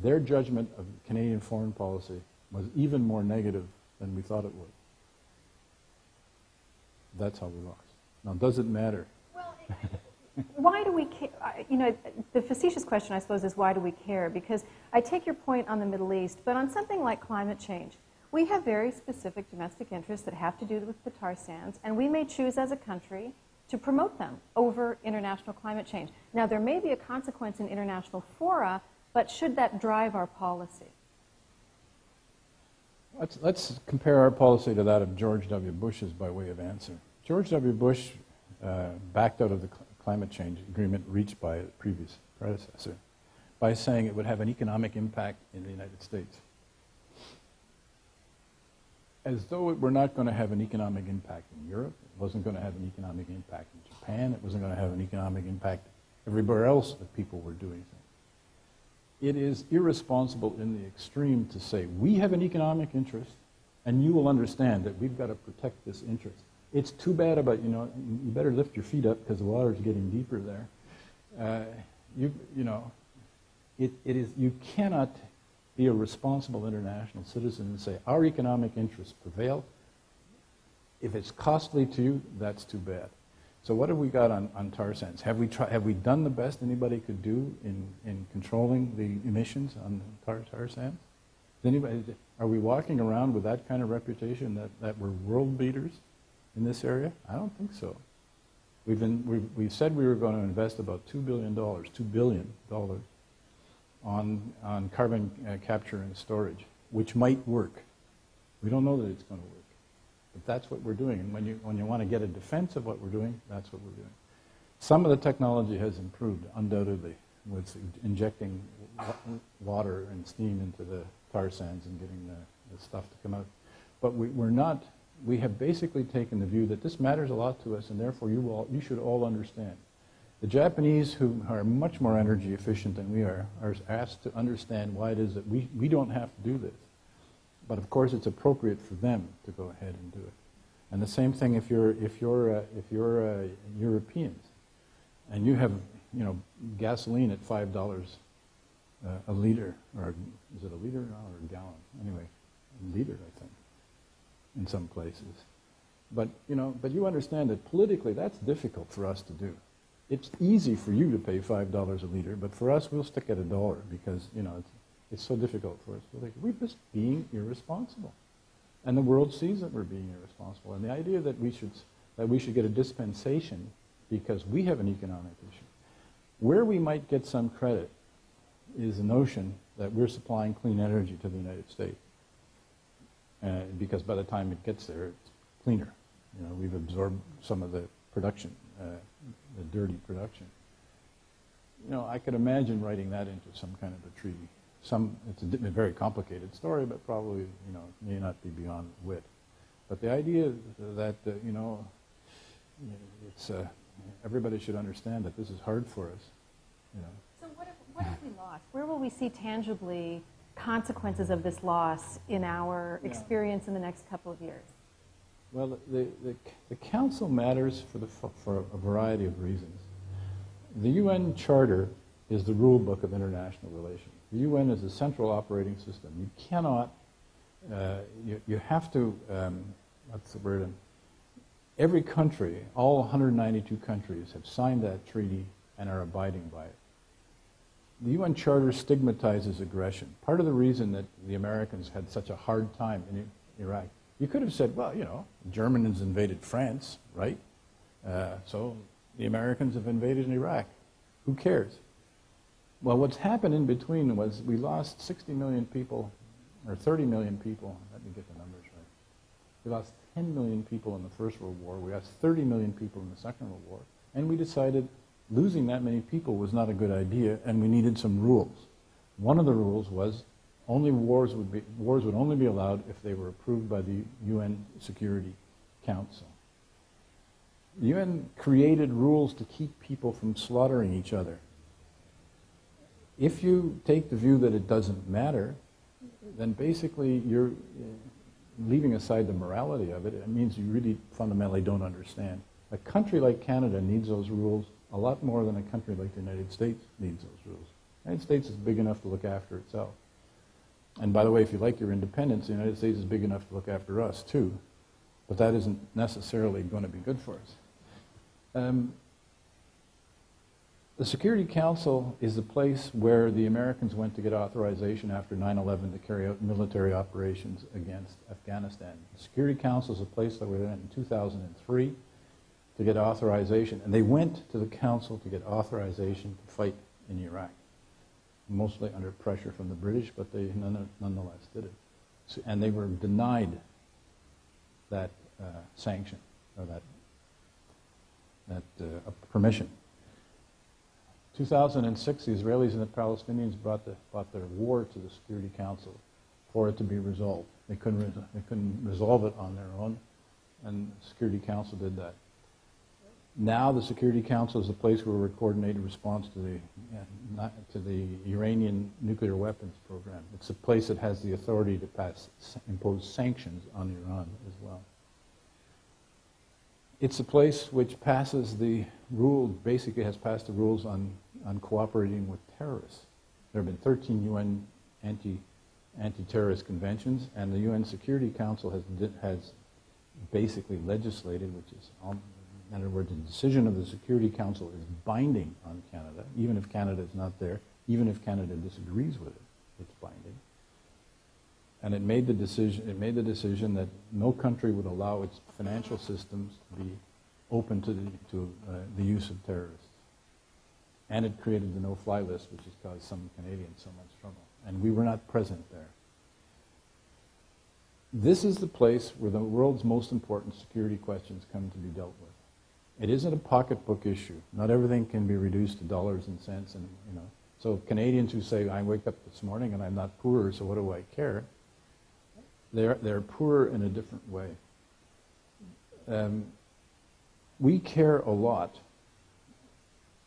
their judgment of Canadian foreign policy was even more negative than we thought it would. That's how we lost. Now, does it matter? Well, why do we care? You know, the facetious question, I suppose, is why do we care? Because I take your point on the Middle East, but on something like climate change, we have very specific domestic interests that have to do with the tar sands, and we may choose as a country to promote them over international climate change. Now, there may be a consequence in international fora, but should that drive our policy? Let's compare our policy to that of George W. Bush's by way of answer. George W. Bush backed out of the climate change agreement reached by a previous predecessor by saying it would have an economic impact in the United States. As though it were not going to have an economic impact in Europe, it wasn't going to have an economic impact in Japan, it wasn't going to have an economic impact everywhere else that people were doing things. It is irresponsible in the extreme to say, we have an economic interest, and you will understand that we've got to protect this interest. It's too bad about, you better lift your feet up because the water's getting deeper there. You cannot be a responsible international citizen and say, our economic interests prevail. If it's costly to you, that's too bad. So what have we got on tar sands? Have we done the best anybody could do in controlling the emissions on tar sands? Are we walking around with that kind of reputation that we're world beaters in this area? I don't think so. We've said we were going to invest about $2 billion on carbon capture and storage, which might work. We don't know that it's going to work. But that's what we're doing. And when you want to get a defense of what we're doing, that's what we're doing. Some of the technology has improved, undoubtedly, with injecting water and steam into the tar sands and getting the stuff to come out. But we have basically taken the view that this matters a lot to us, and therefore you should all understand. The Japanese, who are much more energy efficient than we are asked to understand why it is that we don't have to do this. But of course, it's appropriate for them to go ahead and do it. And the same thing if you're Europeans, and you have gasoline at $5 a liter, or is it a liter or a gallon? Anyway, a liter, I think, in some places. But you understand that politically, that's difficult for us to do. It's easy for you to pay $5 a liter, but for us, we'll stick at $1 because it's so difficult for us. We're just being irresponsible, and the world sees that we're being irresponsible. And the idea that we should get a dispensation because we have an economic issue, where we might get some credit, is the notion that we're supplying clean energy to the United States, because by the time it gets there, it's cleaner. We've absorbed some of the production, the dirty production. I could imagine writing that into some kind of a treaty. It's a very complicated story, but probably, may not be beyond wit. But the idea that, it's, everybody should understand that this is hard for us, So what if What have we lost? Where will we see tangibly consequences of this loss in our experience in the next couple of years? Well, the Council matters for a variety of reasons. The UN Charter is the rule book of international relations. The UN is a central operating system. You cannot, you have to, what's the word? Every country, all 192 countries, have signed that treaty and are abiding by it. The UN Charter stigmatizes aggression. Part of the reason that the Americans had such a hard time in Iraq, you could have said, well, you know, Germans invaded France, right? So the Americans have invaded Iraq. Who cares? Well, what's happened in between was we lost 60 million people, or 30 million people. Let me get the numbers right. We lost 10 million people in the First World War. We lost 30 million people in the Second World War. And we decided losing that many people was not a good idea, and we needed some rules. One of the rules was wars would only be allowed if they were approved by the UN Security Council. The UN created rules to keep people from slaughtering each other. If you take the view that it doesn't matter, then basically you're leaving aside the morality of it. It means you really fundamentally don't understand. A country like Canada needs those rules a lot more than a country like the United States needs those rules. The United States is big enough to look after itself. And by the way, if you like your independence, the United States is big enough to look after us too. But that isn't necessarily going to be good for us. The Security Council is the place where the Americans went to get authorization after 9/11 to carry out military operations against Afghanistan. The Security Council is a place that we went in 2003 to get authorization. And they went to the Council to get authorization to fight in Iraq, mostly under pressure from the British, but they nonetheless did it. So, and they were denied that sanction, or that permission. 2006, the Israelis and the Palestinians brought their war to the Security Council for it to be resolved. They couldn't resolve it on their own, and the Security Council did that. Now the Security Council is the place where we coordinate a response to the Iranian nuclear weapons program. It's a place that has the authority to impose sanctions on Iran as well. It's a place which passes the rule, basically has passed the rules on cooperating with terrorists. There have been 13 UN anti-terrorist conventions, and the UN Security Council has basically legislated, which is, in other words, the decision of the Security Council is binding on Canada, even if Canada is not there, even if Canada disagrees with it, it's binding. And it made the decision that no country would allow its financial systems to be open to the use of terrorists. And it created the no-fly list, which has caused some Canadians so much trouble. And we were not present there. This is the place where the world's most important security questions come to be dealt with. It isn't a pocketbook issue. Not everything can be reduced to dollars and cents. And so Canadians who say, I wake up this morning and I'm not poor, so what do I care? They're poor in a different way. We care a lot,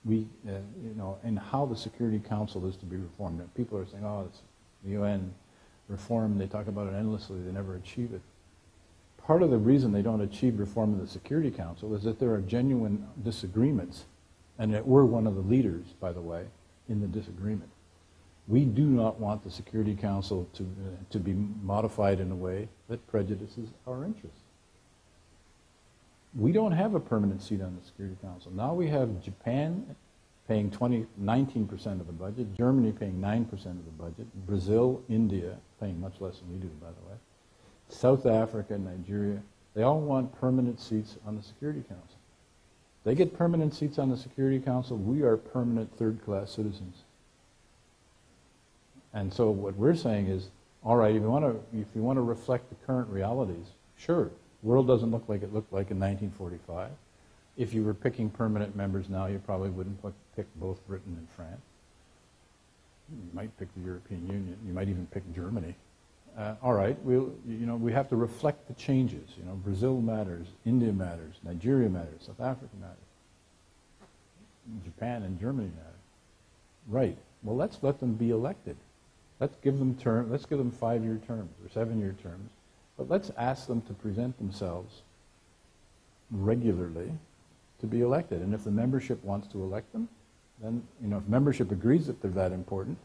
in how the Security Council is to be reformed. And people are saying, oh, it's the UN reform. They talk about it endlessly. They never achieve it. Part of the reason they don't achieve reform of the Security Council is that there are genuine disagreements, and that we're one of the leaders, by the way, in the disagreement. We do not want the Security Council to be modified in a way that prejudices our interests. We don't have a permanent seat on the Security Council. Now we have Japan paying 19% of the budget, Germany paying 9% of the budget, Brazil, India paying much less than we do, by the way, South Africa, Nigeria. They all want permanent seats on the Security Council. They get permanent seats on the Security Council. We are permanent third-class citizens. And so what we're saying is, all right, if you want to reflect the current realities, sure, the world doesn't look like it looked like in 1945. If you were picking permanent members now, you probably wouldn't pick both Britain and France. You might pick the European Union. You might even pick Germany. All right, we have to reflect the changes. Brazil matters, India matters, Nigeria matters, South Africa matters, Japan and Germany matter. Right. Well, let's let them be elected. Let's give them 5-year terms or 7-year terms, but let's ask them to present themselves regularly to be elected. And if the membership wants to elect them, then, if membership agrees that they're that important,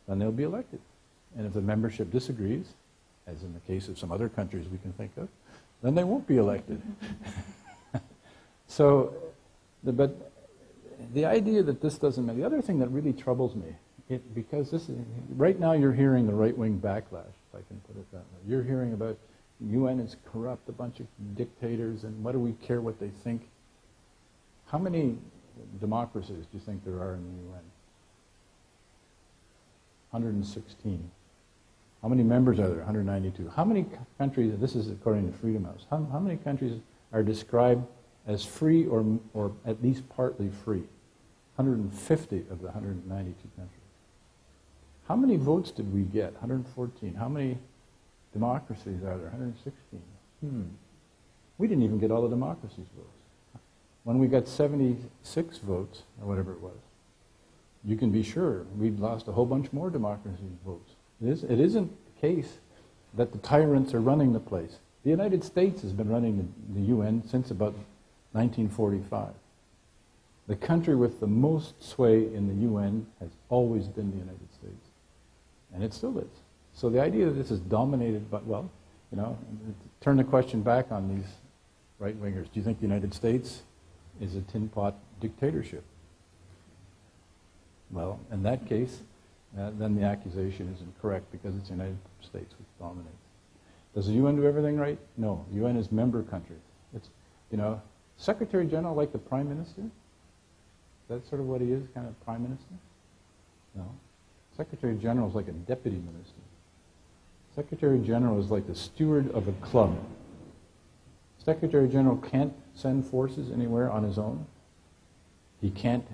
then they'll be elected. And if the membership disagrees, as in the case of some other countries we can think of, then they won't be elected. So, but the idea that this doesn't matter, the other thing that really troubles me, because right now you're hearing the right-wing backlash, if I can put it that way. You're hearing about UN is corrupt, a bunch of dictators, and what do we care what they think? How many democracies do you think there are in the UN? 116. How many members are there? 192. How many countries, this is according to Freedom House, how many countries are described as free or at least partly free? 150 of the 192 countries. How many votes did we get? 114. How many democracies are there? 116. We didn't even get all the democracies' votes. When we got 76 votes, or whatever it was, you can be sure we'd lost a whole bunch more democracy votes. It isn't the case that the tyrants are running the place. The United States has been running the UN since about 1945. The country with the most sway in the UN has always been the United States. And it still is. So the idea that this is dominated by, turn the question back on these right-wingers. Do you think the United States is a tin pot dictatorship? Well, in that case, then the accusation isn't correct because it's the United States which dominates. Does the UN do everything right? No. The UN is member countries. It's, Secretary General like the Prime Minister? Is that sort of what he is, kind of Prime Minister? No. Secretary General is like a Deputy Minister. Secretary General is like the steward of a club. Secretary General can't send forces anywhere on his own. He can't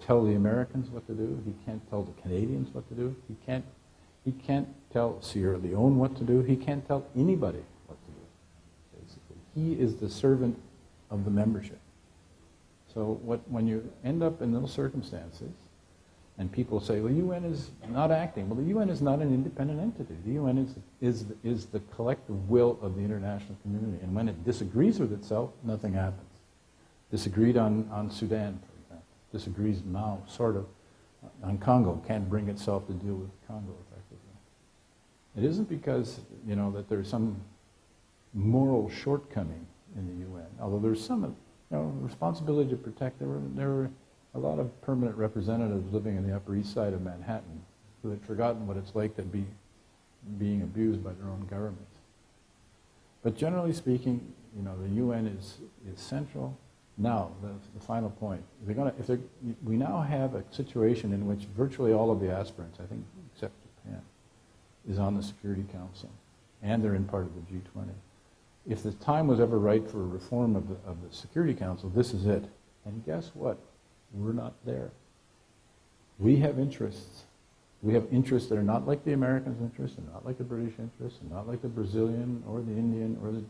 tell the Americans what to do. He can't tell the Canadians what to do. He can't tell Sierra Leone what to do. He can't tell anybody what to do, basically. He is the servant of the membership. So when you end up in those circumstances, and people say, well, the UN is not acting. Well, the UN is not an independent entity. The UN is the collective will of the international community. And when it disagrees with itself, nothing happens. Disagreed on Sudan, for example. Disagrees now, sort of, on Congo. Can't bring itself to deal with Congo effectively. It isn't because, that there's some moral shortcoming in the UN, although there's some, responsibility to protect. There were a lot of permanent representatives living in the Upper East Side of Manhattan who had forgotten what it's like to be being abused by their own governments. But generally speaking, the UN is central. Now, the final point. We now have a situation in which virtually all of the aspirants, I think except Japan, is on the Security Council, and they're in part of the G20. If the time was ever right for a reform of the Security Council, this is it. And guess what? We're not there. We have interests. We have interests that are not like the Americans' interests, and not like the British interests, and not like the Brazilian, or the Indian, or the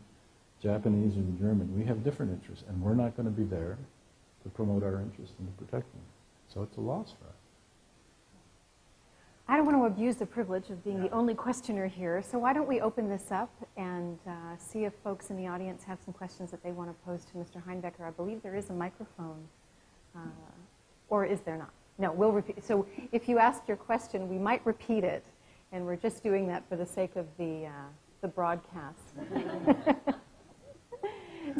Japanese, or the German. We have different interests, and we're not going to be there to promote our interests and to protect them. So it's a loss for us. I don't want to abuse the privilege of being the only questioner here, so why don't we open this up and see if folks in the audience have some questions that they want to pose to Mr. Heinbecker. I believe there is a microphone. Or is there not? No, we'll repeat. So if you asked your question, we might repeat it, and we're just doing that for the sake of the broadcast.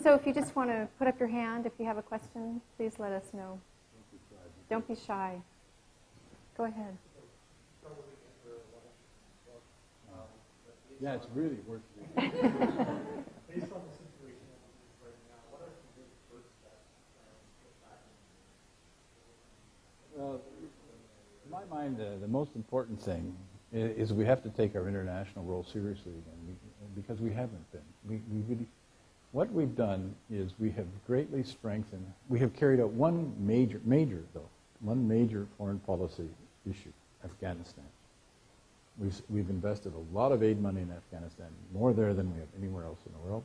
So if you just want to put up your hand if you have a question, please let us know. Don't be shy. Go ahead. Yeah, it's really worth it. Based on the situation right now, what are some good first steps to get back in? Well, in my mind, the most important thing is we have to take our international role seriously again, because we haven't been. We really, what we've done is we have greatly strengthened. We have carried out one major foreign policy issue: Afghanistan. We've invested a lot of aid money in Afghanistan, more there than we have anywhere else in the world.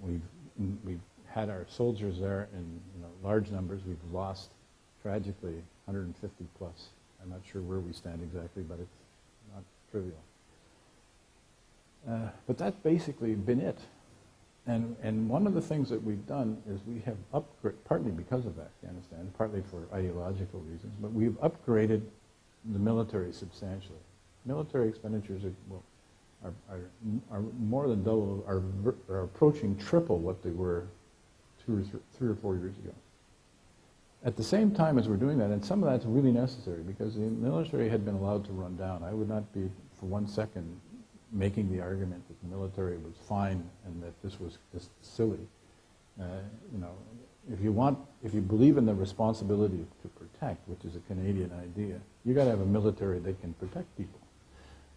We've had our soldiers there in large numbers. We've lost, tragically, 150 plus I'm not sure where we stand exactly, but it's not trivial. But that's basically been it. And one of the things that we've done is we have partly because of Afghanistan, partly for ideological reasons, but we've upgraded the military substantially. Military expenditures are more than double, are approaching triple what they were 3 or 4 years ago. At the same time as we're doing that, and some of that's really necessary because the military had been allowed to run down. I would not be for 1 second making the argument that the military was fine and that this was just silly. You know, if you believe in the responsibility to protect, which is a Canadian idea, you got to have a military that can protect people.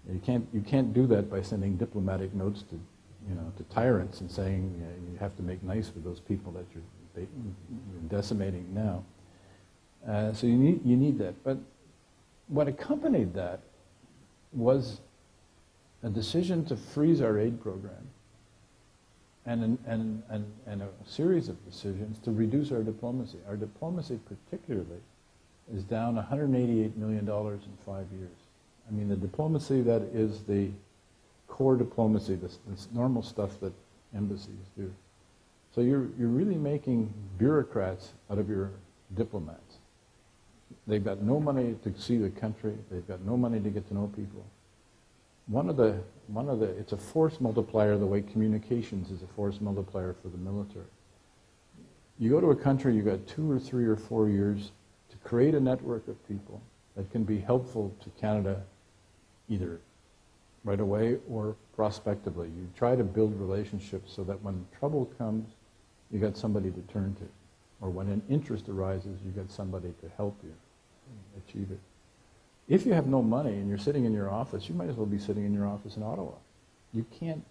You can't do that by sending diplomatic notes to, you know, to tyrants and saying you have to make nice with those people that you're decimating now. So you need that. But what accompanied that was a decision to freeze our aid program and a series of decisions to reduce our diplomacy. Our diplomacy particularly is down $188 million in 5 years. I mean, the diplomacy that is the core diplomacy, this normal stuff that embassies do. So you're really making bureaucrats out of your diplomats. They've got no money to see the country. They've got no money to get to know people. It's a force multiplier the way communications is a force multiplier for the military. You go to a country, you've got 2 or 3 or 4 years to create a network of people that can be helpful to Canada either right away or prospectively. You try to build relationships so that when trouble comes, you got somebody to turn to. Or when an interest arises, you got somebody to help you achieve it. If you have no money and you're sitting in your office, you might as well be sitting in your office in Ottawa. You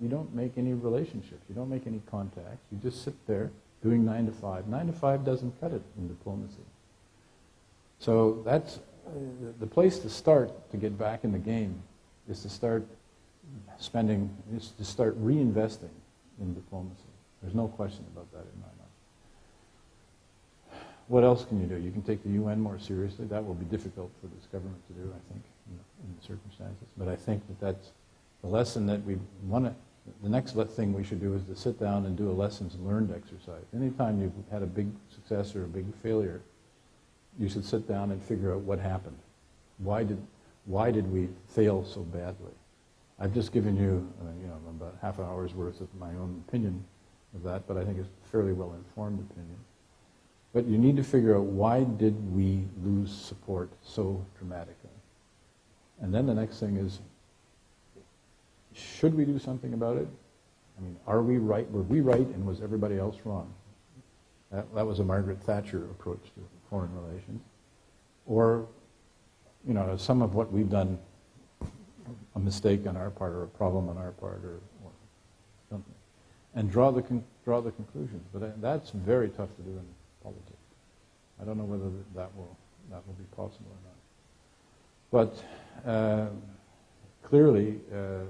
don't make any relationships. You don't make any contacts. You just sit there doing 9 to 5. 9 to 5 doesn't cut it in diplomacy. So that's the place to start to get back in the game is to start reinvesting in diplomacy. There's no question about that in my mind. What else can you do? You can take the UN more seriously. That will be difficult for this government to do, I think, in the circumstances. But I think that's the lesson that we want to. The next thing we should do is to sit down and do a lessons learned exercise. Anytime you've had a big success or a big failure, you should sit down and figure out what happened. Why did we fail so badly? I've just given you, about half an hour's worth of my own opinion of that, but I think it's a fairly well-informed opinion. But you need to figure out why did we lose support so dramatically? And then the next thing is, should we do something about it? I mean, are we right? Were we right and was everybody else wrong? That was a Margaret Thatcher approach to foreign relations. Or, some of what we've done a mistake on our part or a problem on our part or something. And draw the conclusions. But that's very tough to do in politics. I don't know whether that will be possible or not. But clearly, the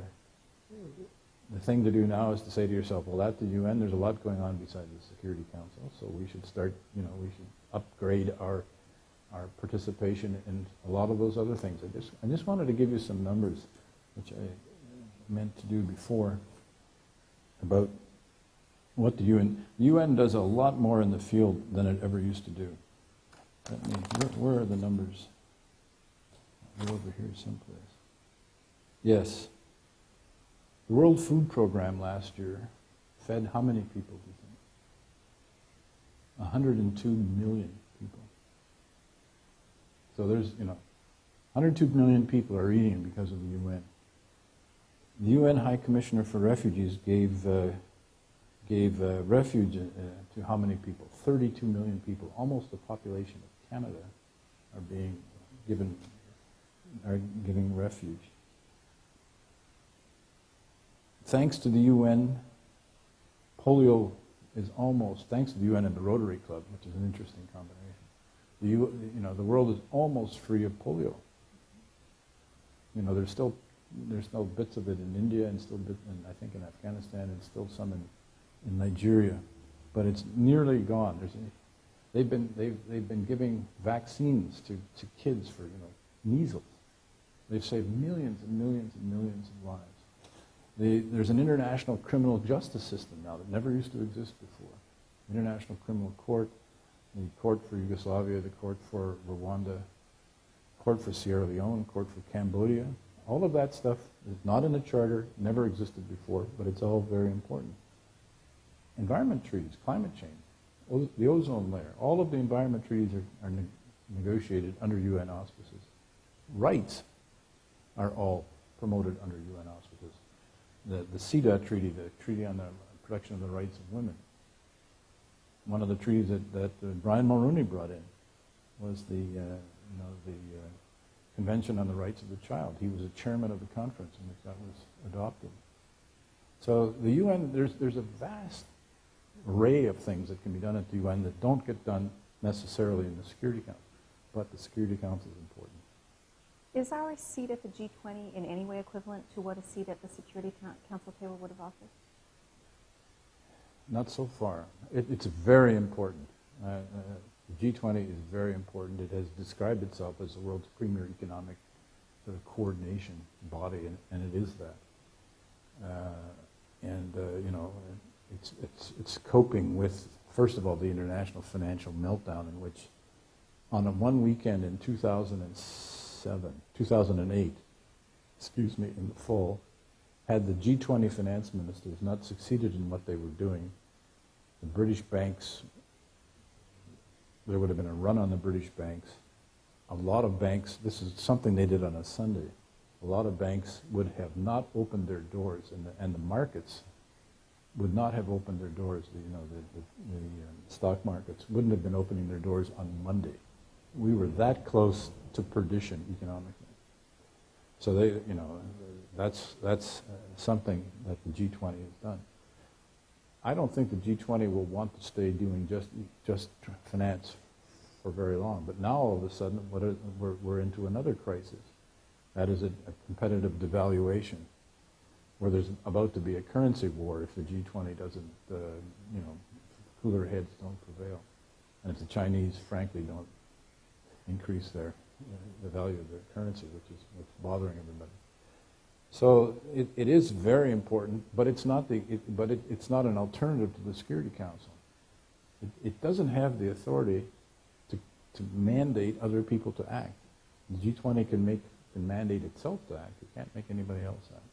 thing to do now is to say to yourself, well, at the UN, there's a lot going on besides the Security Council, so we should start, we should upgrade our participation in a lot of those other things. I just wanted to give you some numbers, which I meant to do before, about what the UN does a lot more in the field than it ever used to do. Where are the numbers? They're over here someplace. Yes. The World Food Program last year fed how many people, do you think? 102 million people. So there's, 102 million people are eating because of the UN. The UN High Commissioner for Refugees gave refuge to how many people? 32 million people. Almost the population of Canada are giving refuge. Thanks to the UN, polio is almost, thanks to the UN and the Rotary Club, which is an interesting combination. The world is almost free of polio. There's still bits of it in India and still bits I think in Afghanistan and still some in Nigeria, but it's nearly gone. They've been giving vaccines to kids for measles. They've saved millions and millions and millions of lives. There's an international criminal justice system now that never used to exist before. International Criminal Court, the Court for Yugoslavia, the Court for Rwanda, Court for Sierra Leone, Court for Cambodia. All of that stuff is not in the Charter, never existed before, but it's all very important. Environment treaties, climate change, the ozone layer, all of the environment treaties are negotiated under UN auspices. Rights are all promoted under UN auspices. The CEDAW treaty, the Treaty on the Protection of the Rights of Women, one of the treaties that Brian Mulroney brought in was the Convention on the Rights of the Child. He was a chairman of the conference in which that was adopted. So the UN, there's a vast array of things that can be done at the UN that don't get done necessarily in the Security Council, but the Security Council is important. Is our seat at the G20 in any way equivalent to what a seat at the Security Council table would have offered? Not so far. It's very important. The G20 is very important. It has described itself as the world's premier economic sort of coordination body, and it is that. It's coping with, first of all, the international financial meltdown in which, on a one weekend in 2008, in the fall, had the G20 finance ministers not succeeded in what they were doing, the British banks, there would have been a run on the British banks. A lot of banks, this is something they did on a Sunday, a lot of banks would have not opened their doors, and the markets would not have opened their doors. The stock markets wouldn't have been opening their doors on Monday. We were that close to perdition economically. So that's something that the G20 has done. I don't think the G20 will want to stay doing just finance for very long. But now all of a sudden, we're into another crisis. That is a competitive devaluation, where there's about to be a currency war if the G20 doesn't, cooler heads don't prevail, and if the Chinese, frankly, don't increase the value of their currency, which is what's bothering everybody. So it is very important, but it's not it's not an alternative to the Security Council. It doesn't have the authority to mandate other people to act. The G20 can mandate itself to act. It can't make anybody else act.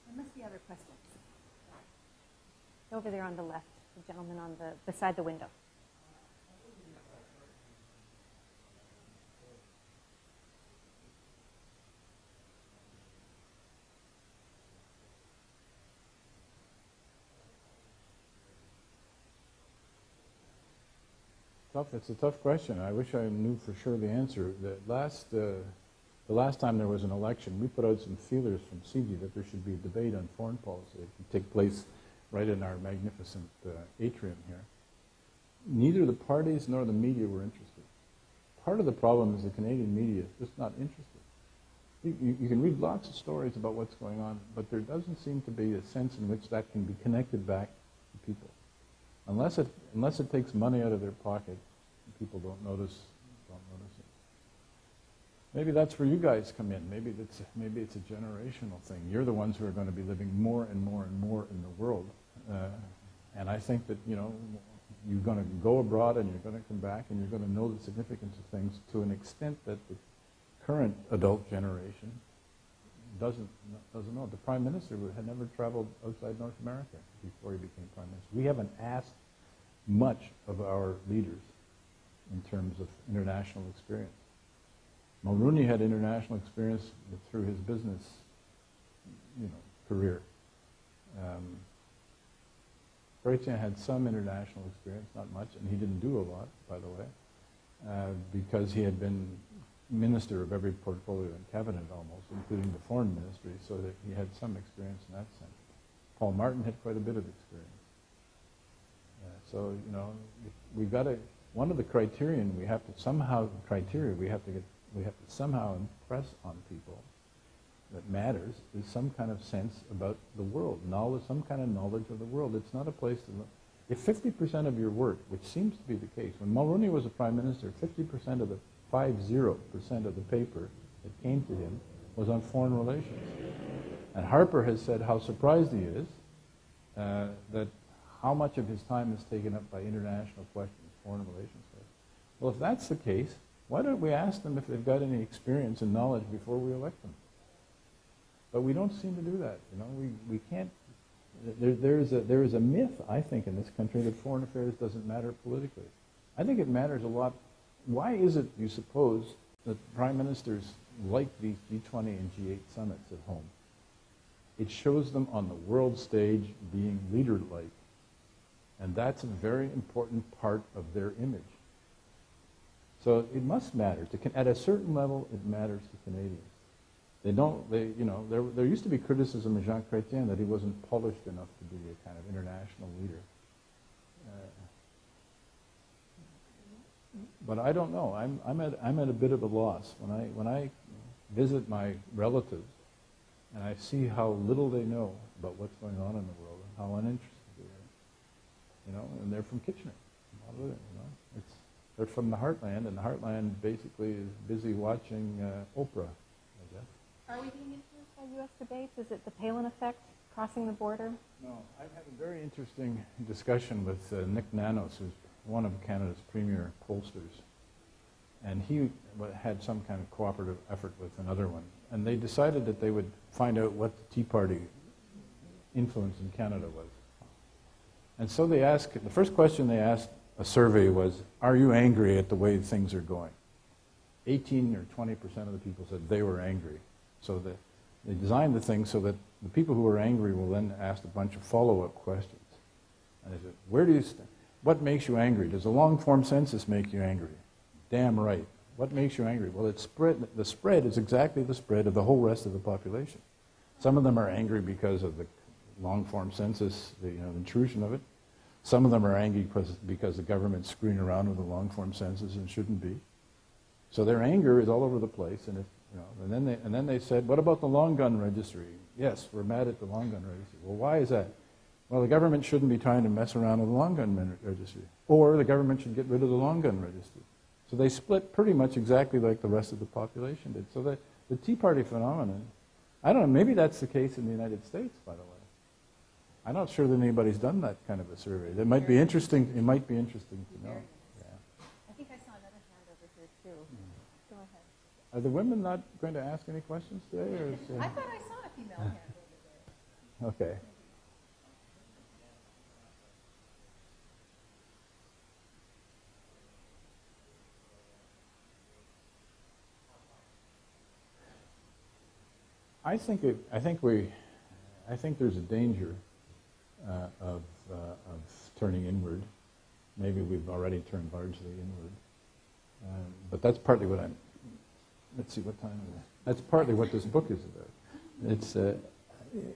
There must be other questions. Over there on the left, the gentleman on beside the window. It's a tough question. I wish I knew for sure the answer. The last time there was an election, we put out some feelers from CIGI that there should be a debate on foreign policy. It can take place right in our magnificent atrium here. Neither the parties nor the media were interested. Part of the problem is the Canadian media is just not interested. You can read lots of stories about what's going on, but there doesn't seem to be a sense in which that can be connected back to people. Unless it takes money out of their pocket, people don't notice it. Maybe that's where you guys come in. Maybe it's a generational thing. You're the ones who are going to be living more and more and more in the world, and I think that you're going to go abroad and you're going to come back and you're going to know the significance of things to an extent that the current adult generation doesn't know. The Prime Minister had never traveled outside North America before he became Prime Minister. We haven't asked much of our leaders in terms of international experience. Mulroney had international experience through his business, career. Chrétien had some international experience, not much, and he didn't do a lot, by the way, because he had been minister of every portfolio in cabinet almost, including the foreign ministry, so that he had some experience in that sense. Paul Martin had quite a bit of experience. So we've got to. One of the criterion we have to somehow somehow impress on people that matters is some kind of sense about the world, knowledge, some kind of knowledge of the world. It's not a place to look. If 50% of your work, which seems to be the case, when Mulroney was a prime minister, 50% of the 50% of the paper that came to him was on foreign relations. And Harper has said how surprised he is that how much of his time is taken up by international questions, foreign relations questions. Well, if that's the case, why don't we ask them if they've got any experience and knowledge before we elect them? But we don't seem to do that. You know, we can't. There is a myth, I think, in this country that foreign affairs doesn't matter politically. I think it matters a lot. Why is it, you suppose, that prime ministers like these G20 and G8 summits at home? It shows them on the world stage being leader-like. And that's a very important part of their image. So it must matter. At a certain level, it matters to Canadians. There used to be criticism of Jean Chrétien that he wasn't polished enough to be a kind of international leader. But I don't know. I'm at a bit of a loss when I visit my relatives and I see how little they know about what's going on in the world and how uninterested they are. You know, and they're from Kitchener. They're from the Heartland, and the Heartland basically is busy watching Oprah, I guess. Are we being influenced by U.S. debates? Is it the Palin effect, crossing the border? No. I've had a very interesting discussion with Nick Nanos, who's one of Canada's premier pollsters. And he had some kind of cooperative effort with another one. And they decided that they would find out what the Tea Party influence in Canada was. And so they asked, the first question they asked a survey was, are you angry at the way things are going? 18 or 20% of the people said they were angry. So they designed the thing so that the people who were angry will then ask a bunch of follow-up questions. And they said, where do you stand? What makes you angry? Does a long-form census make you angry? Damn right. What makes you angry? Well, the spread is exactly the spread of the whole rest of the population. Some of them are angry because of the long-form census, the intrusion of it. Some of them are angry because the government's screwing around with the long-form census and shouldn't be. So their anger is all over the place. And then they said, what about the long gun registry? Yes, we're mad at the long gun registry. Well, why is that? Well, the government shouldn't be trying to mess around with the long gun registry. Or the government should get rid of the long gun registry. So they split pretty much exactly like the rest of the population did. So the Tea Party phenomenon, I don't know, maybe that's the case in the United States, by the way. I'm not sure that anybody's done that kind of a survey. It might be interesting. It might be interesting to know. Yeah. I think I saw another hand over here too. Go ahead. Are the women not going to ask any questions today? Or is, I thought I saw a female hand over there. Okay. I think there's a danger of turning inward. Maybe we've already turned largely inward. But that's partly what let's see, what time is it? That's partly what this book is about.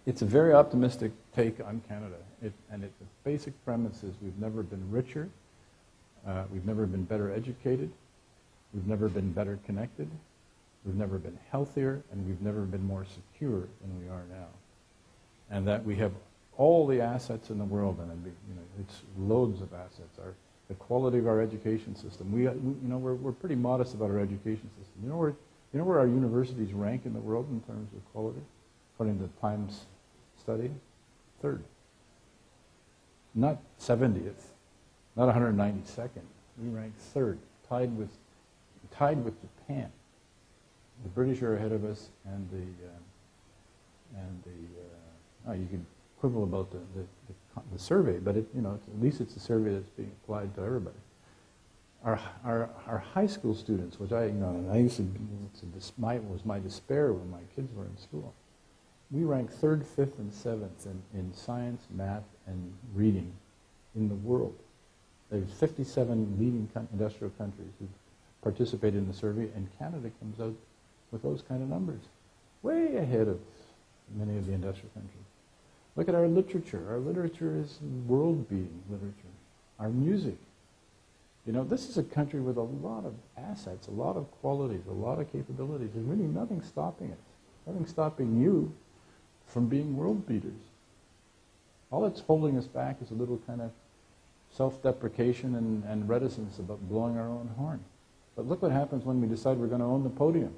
It's a very optimistic take on Canada. The basic premise is we've never been richer, we've never been better educated, we've never been better connected, we've never been healthier, and we've never been more secure than we are now. And that we have all the assets in the world, and it's loads of assets. The quality of our education system. We're pretty modest about our education system. You know where our universities rank in the world in terms of quality, according to the Times study? Third. Not 70th, not 192nd. We rank third, tied with Japan. The British are ahead of us, and you can quibble about the survey, but at least it's a survey that's being applied to everybody. Our high school students, which I used to, was my despair when my kids were in school. We rank 3rd, 5th, and 7th in science, math, and reading in the world. There's 57 leading industrial countries who participated in the survey, and Canada comes out with those kind of numbers, way ahead of many of the industrial countries. Look at our literature. Our literature is world-beating literature. Our music. This is a country with a lot of assets, a lot of qualities, a lot of capabilities. There's really nothing stopping it. Nothing stopping you from being world beaters. All that's holding us back is a little kind of self-deprecation and reticence about blowing our own horn. But look what happens when we decide we're going to own the podium.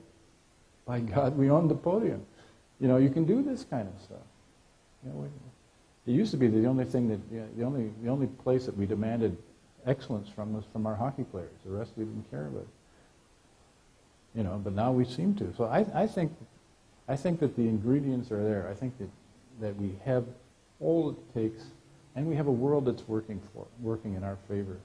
By God, we own the podium. You know, you can do this kind of stuff. You know, it used to be the only thing that, the only place that we demanded excellence from was from our hockey players. The rest we didn't care about. You know, but now we seem to. So I think that the ingredients are there. I think that we have all it takes, and we have a world that's working in our favor.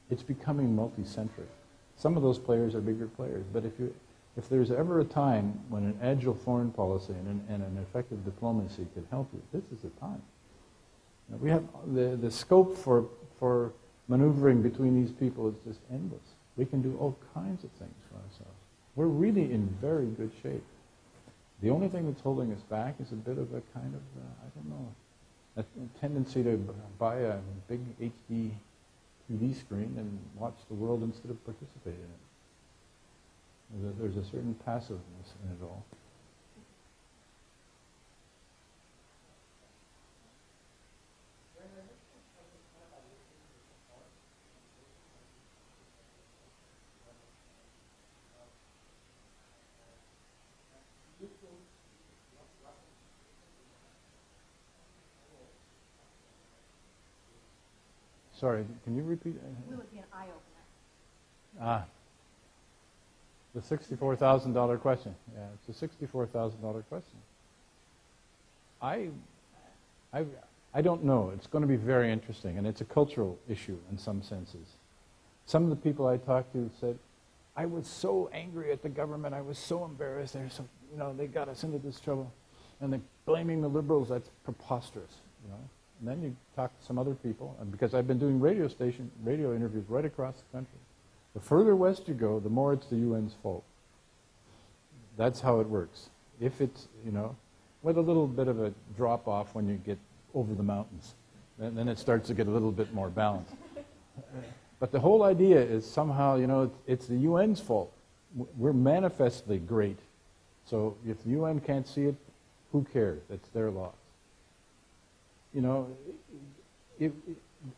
It's becoming multi-centric. Some of those players are bigger players, but if there's ever a time when an agile foreign policy and an effective diplomacy could help you, this is the time. You know, we have the scope for maneuvering between these people is just endless. We can do all kinds of things for ourselves. We're really in very good shape. The only thing that's holding us back is a bit of a kind of, I don't know, a tendency to buy a big HD TV screen and watch the world instead of participate in it. There's a certain passiveness in it all. Sorry, can you repeat? We would be an eye-opener. Ah, the $64,000 question. Yeah, it's a $64,000 question. I don't know. It's going to be very interesting, and it's a cultural issue in some senses. Some of the people I talked to said, I was so angry at the government. I was so embarrassed. They're so, you know, they got us into this trouble, and they're blaming the liberals. That's preposterous, you know. And then you talk to some other people, and because I've been doing radio interviews right across the country. The further west you go, the more it's the UN's fault. That's how it works. If it's, you know, with a little bit of a drop-off when you get over the mountains, then it starts to get a little bit more balanced. But the whole idea is somehow, you know, it's the UN's fault. We're manifestly great. So if the UN can't see it, who cares? It's their loss. You know,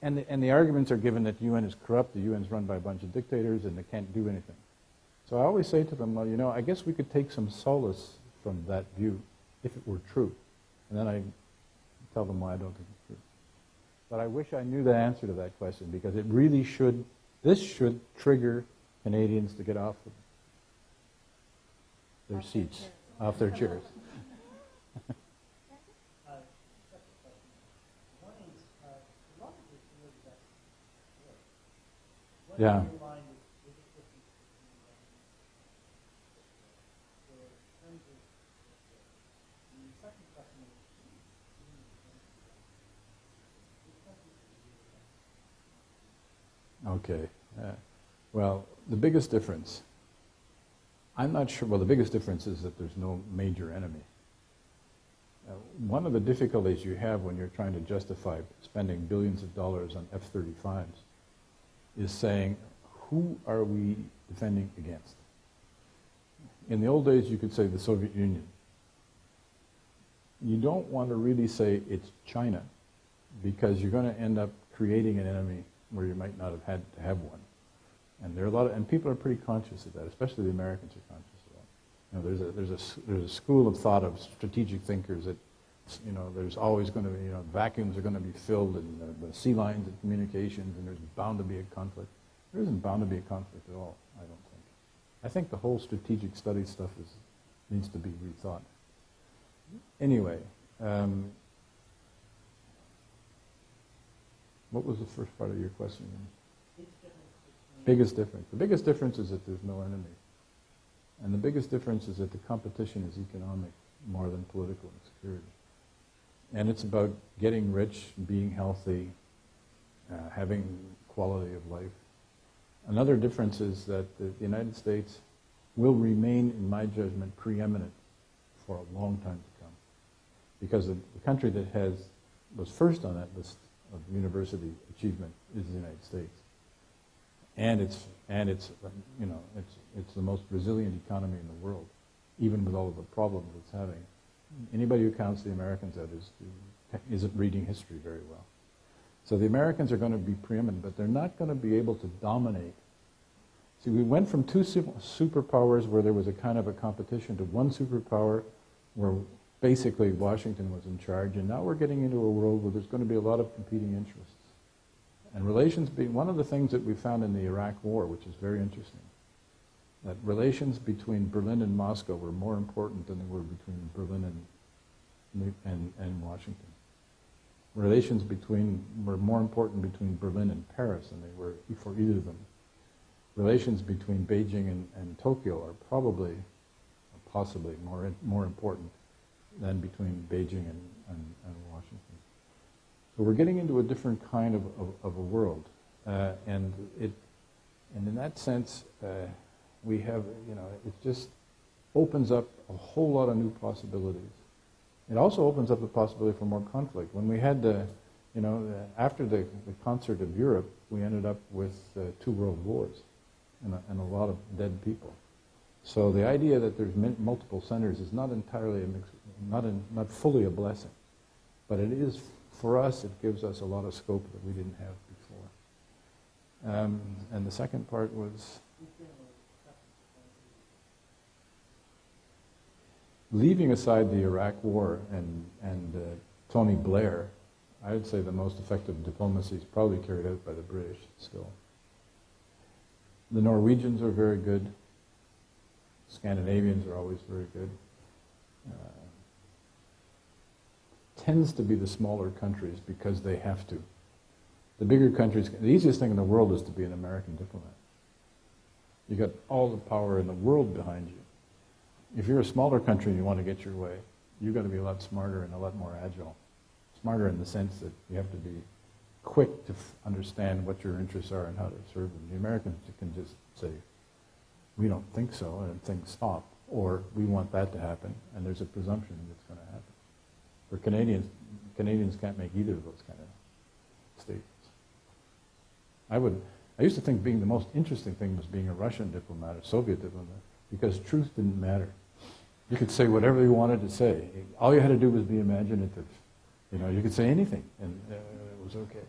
and the arguments are given that the UN is corrupt, the UN's run by a bunch of dictators, and they can't do anything. So I always say to them, well, you know, I guess we could take some solace from that view if it were true. And then I tell them why I don't think it's true. But I wish I knew the answer to that question, because it really should, this should trigger Canadians to get off their seats, off their chairs. Yeah. Okay. Well, the biggest difference, I'm not sure, well, the biggest difference is that there's no major enemy. One of the difficulties you have when you're trying to justify spending billions of dollars on F-35s is saying, who are we defending against? In the old days, you could say the Soviet Union. You don't want to really say it's China, because you're going to end up creating an enemy where you might not have had to have one. And there are a lot of, and people are pretty conscious of that, especially the Americans are conscious of that. You know, there's a school of thought of strategic thinkers that, you know, there's always going to be, you know, vacuums are going to be filled and the sea lines and communications, and there's bound to be a conflict. There isn't bound to be a conflict at all, I don't think. I think the whole strategic study stuff needs to be rethought. Anyway, what was the first part of your question? Biggest difference. The biggest difference is that there's no enemy. And the biggest difference is that the competition is economic more than political and security. And it's about getting rich, being healthy, having quality of life. Another difference is that the United States will remain, in my judgment, preeminent for a long time to come. Because the country that was first on that list of university achievement is the United States. And it's you know, it's the most resilient economy in the world, even with all of the problems it's having. Anybody who counts the Americans out isn't reading history very well. So the Americans are going to be preeminent, but they're not going to be able to dominate See, we went from two superpowers where there was a kind of a competition to one superpower where basically Washington was in charge, and now we're getting into a world where there's going to be a lot of competing interests. And relations being one of the things that we found in the Iraq War, which is very interesting, that relations between Berlin and Moscow were more important than they were between Berlin and Washington. Relations were more important between Berlin and Paris than they were for either of them. Relations between Beijing and Tokyo are probably, or possibly, more important than between Beijing and Washington. So we're getting into a different kind of a world, and in that sense, we have, it just opens up a whole lot of new possibilities. It also opens up the possibility for more conflict. When we had after the concert of Europe, we ended up with 2 world wars and a lot of dead people. So the idea that there's multiple centers is not entirely not fully a blessing, but it is, for us, it gives us a lot of scope that we didn't have before. And the second part was leaving aside the Iraq War and Tony Blair. I would say the most effective diplomacy is probably carried out by the British still. The Norwegians are very good. Scandinavians are always very good. Tends to be the smaller countries because they have to. The bigger countries, the easiest thing in the world is to be an American diplomat. You got all the power in the world behind you. If you're a smaller country and you want to get your way, you've got to be a lot smarter and a lot more agile. Smarter in the sense that you have to be quick to understand what your interests are and how to serve them. The Americans can just say, we don't think so, and things stop. Or we want that to happen, and there's a presumption that it's going to happen. For Canadians can't make either of those kind of statements. I used to think being the most interesting thing was being a Russian diplomat or Soviet diplomat, because truth didn't matter. You could say whatever you wanted to say. All you had to do was be imaginative. You could say anything, and it was okay.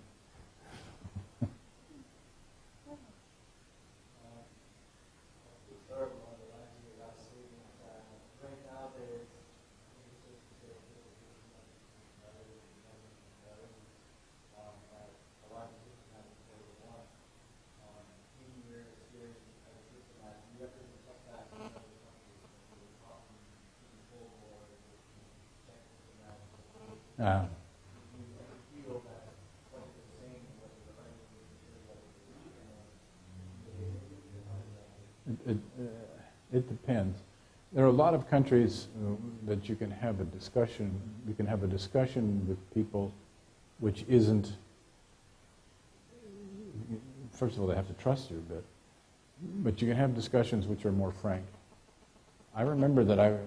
It depends. There are a lot of countries that you can have a discussion. You can have a discussion with people which isn't. First of all, they have to trust you a bit, but you can have discussions which are more frank. I remember that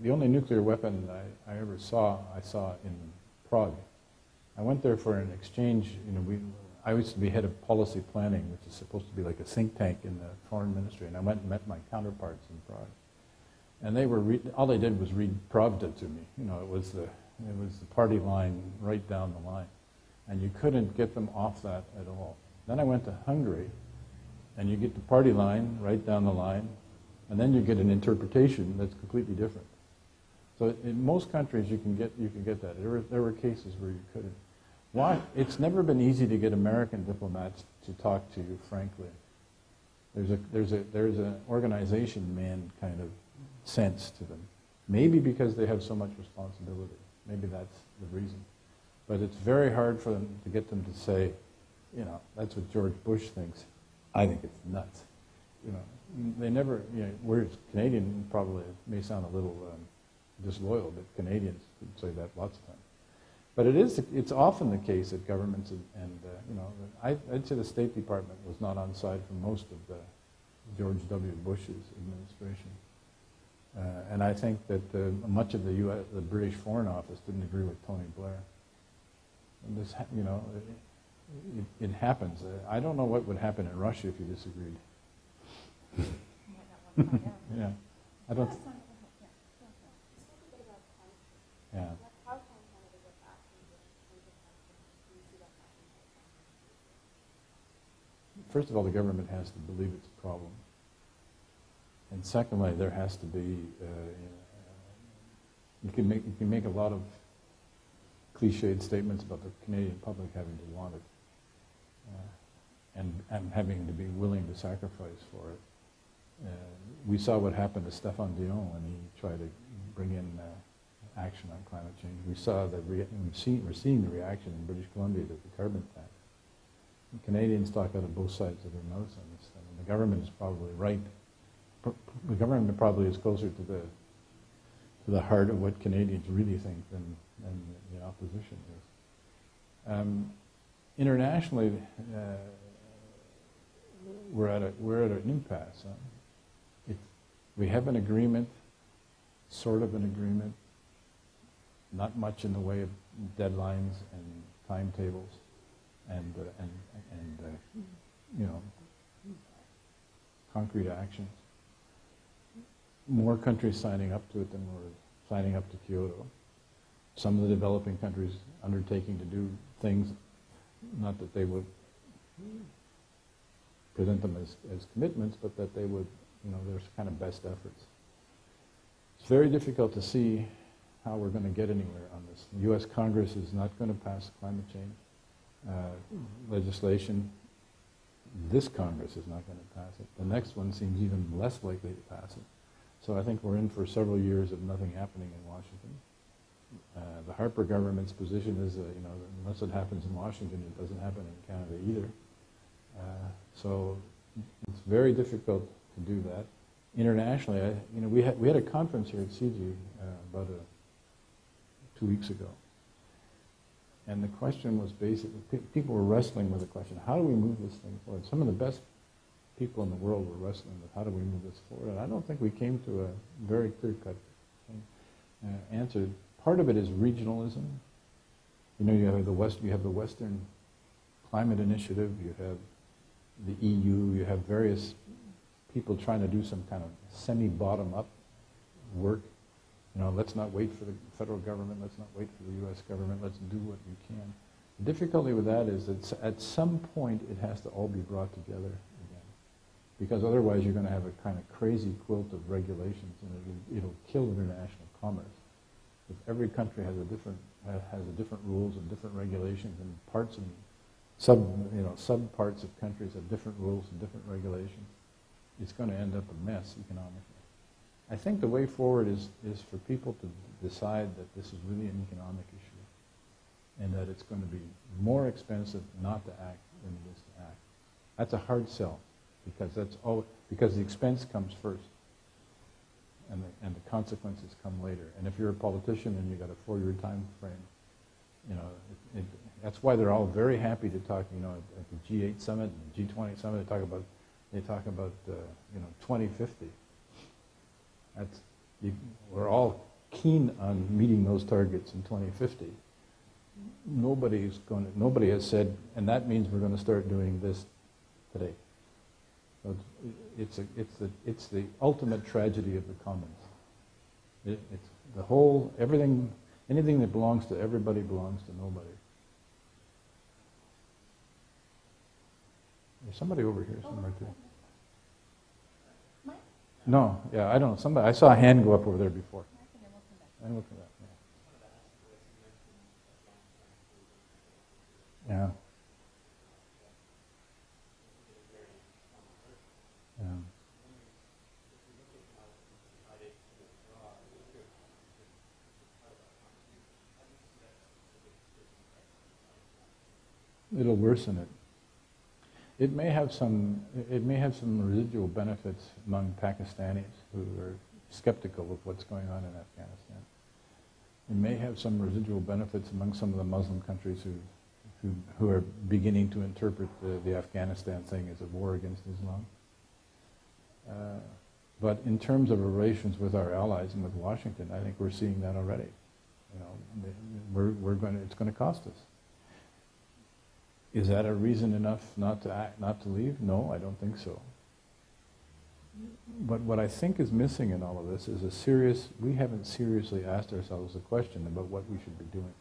the only nuclear weapon I ever saw, I saw in Prague. I went there for an exchange. I used to be head of policy planning, which is supposed to be like a think tank in the foreign ministry, and I went and met my counterparts in Prague. And they were all they did was read Pravda to me. It was the party line right down the line, and you couldn't get them off that at all. Then I went to Hungary, and you get the party line right down the line, and then you get an interpretation that's completely different. So in most countries you can get that. There were cases where you couldn't. Why? It's never been easy to get American diplomats to talk to you frankly. There's an organization man kind of sense to them. Maybe because they have so much responsibility. Maybe that's the reason. But it's very hard for them to get them to say, that's what George Bush thinks. I think it's nuts. They never, whereas Canadian probably may sound a little disloyal, but Canadians would say that lots of times. But it's often the case that governments I'd say the State Department was not on side for most of the George W. Bush's administration. And I think that much of the British Foreign Office didn't agree with Tony Blair. And this, it happens. I don't know what would happen in Russia if you disagreed. Yeah, I don't. Yeah. first of all, the government has to believe it's a problem. And secondly, there has to be, you can make a lot of cliched statements about the Canadian public having to want it and having to be willing to sacrifice for it. We saw what happened to Stéphane Dion when he tried to bring in action on climate change. We saw that we're seeing the reaction in British Columbia to the carbon tax. And Canadians talk out of both sides of their mouths on this thing. And the government is probably right. The government probably is closer to the heart of what Canadians really think than the opposition is. Internationally, we're at an impasse. We have an agreement, sort of an agreement, not much in the way of deadlines and timetables, and concrete actions. More countries signing up to it than we're signing up to Kyoto. Some of the developing countries undertaking to do things, not that they would present them as commitments, but that they would, there's kind of best efforts. It's very difficult to see how we're going to get anywhere on this. The U.S. Congress is not going to pass climate change legislation. This Congress is not going to pass it. The next one seems even less likely to pass it. So I think we're in for several years of nothing happening in Washington. The Harper government's position is, unless it happens in Washington, it doesn't happen in Canada either. So it's very difficult to do that. Internationally, we had a conference here at CIGI about 2 weeks ago, and the question was basically, people were wrestling with the question, how do we move this thing forward? Some of the best people in the world were wrestling with how do we move this forward, and I don't think we came to a very clear-cut answer. Part of it is regionalism. You have the Western Climate Initiative, you have the EU, you have various people trying to do some kind of semi-bottom-up work. Let's not wait for the federal government, let's not wait for the U.S. government, let's do what we can. The difficulty with that is that at some point it has to all be brought together again, because otherwise you're going to have a kind of crazy quilt of regulations, and it'll kill international commerce. If every country has different rules and different regulations, and parts of sub-parts of countries have different rules and different regulations, it's going to end up a mess economically. I think the way forward is for people to decide that this is really an economic issue, and that it's going to be more expensive not to act than it is to act. That's a hard sell, because because the expense comes first, and the consequences come later. And if you're a politician and you've got a 4-year time frame, that's why they're all very happy to talk. At the G8 summit and the G20 summit, they talk about 2050. We're all keen on meeting those targets in 2050. Nobody has said, and that means we're going to start doing this today. So it's the ultimate tragedy of the commons. It's the whole, anything that belongs to everybody belongs to nobody. There's somebody over here somewhere too. No, yeah, I don't know. Somebody, I saw a hand go up over there before. And we'll come back. Yeah. It'll worsen it. It may have some residual benefits among Pakistanis who are skeptical of what's going on in Afghanistan. It may have some residual benefits among some of the Muslim countries who are beginning to interpret the Afghanistan thing as a war against Islam. But in terms of relations with our allies and with Washington, I think we're seeing that already. It's going to cost us. Is that a reason enough not to act, not to leave? No, I don't think so. But what I think is missing in all of this is we haven't seriously asked ourselves a question about what we should be doing.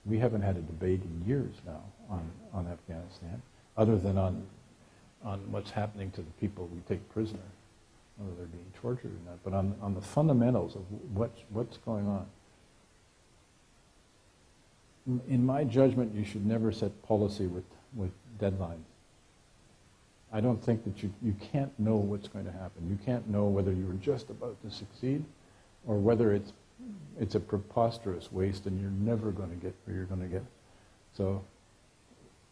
We haven't had a debate in years now on Afghanistan, other than on on what's happening to the people we take prisoner, whether they're being tortured or not, but on the fundamentals of what's going on. In my judgment, you should never set policy with deadlines. I don't think that you can't know what's going to happen. You can't know whether you were just about to succeed or whether it's a preposterous waste and you're never going to get where you're going to get. So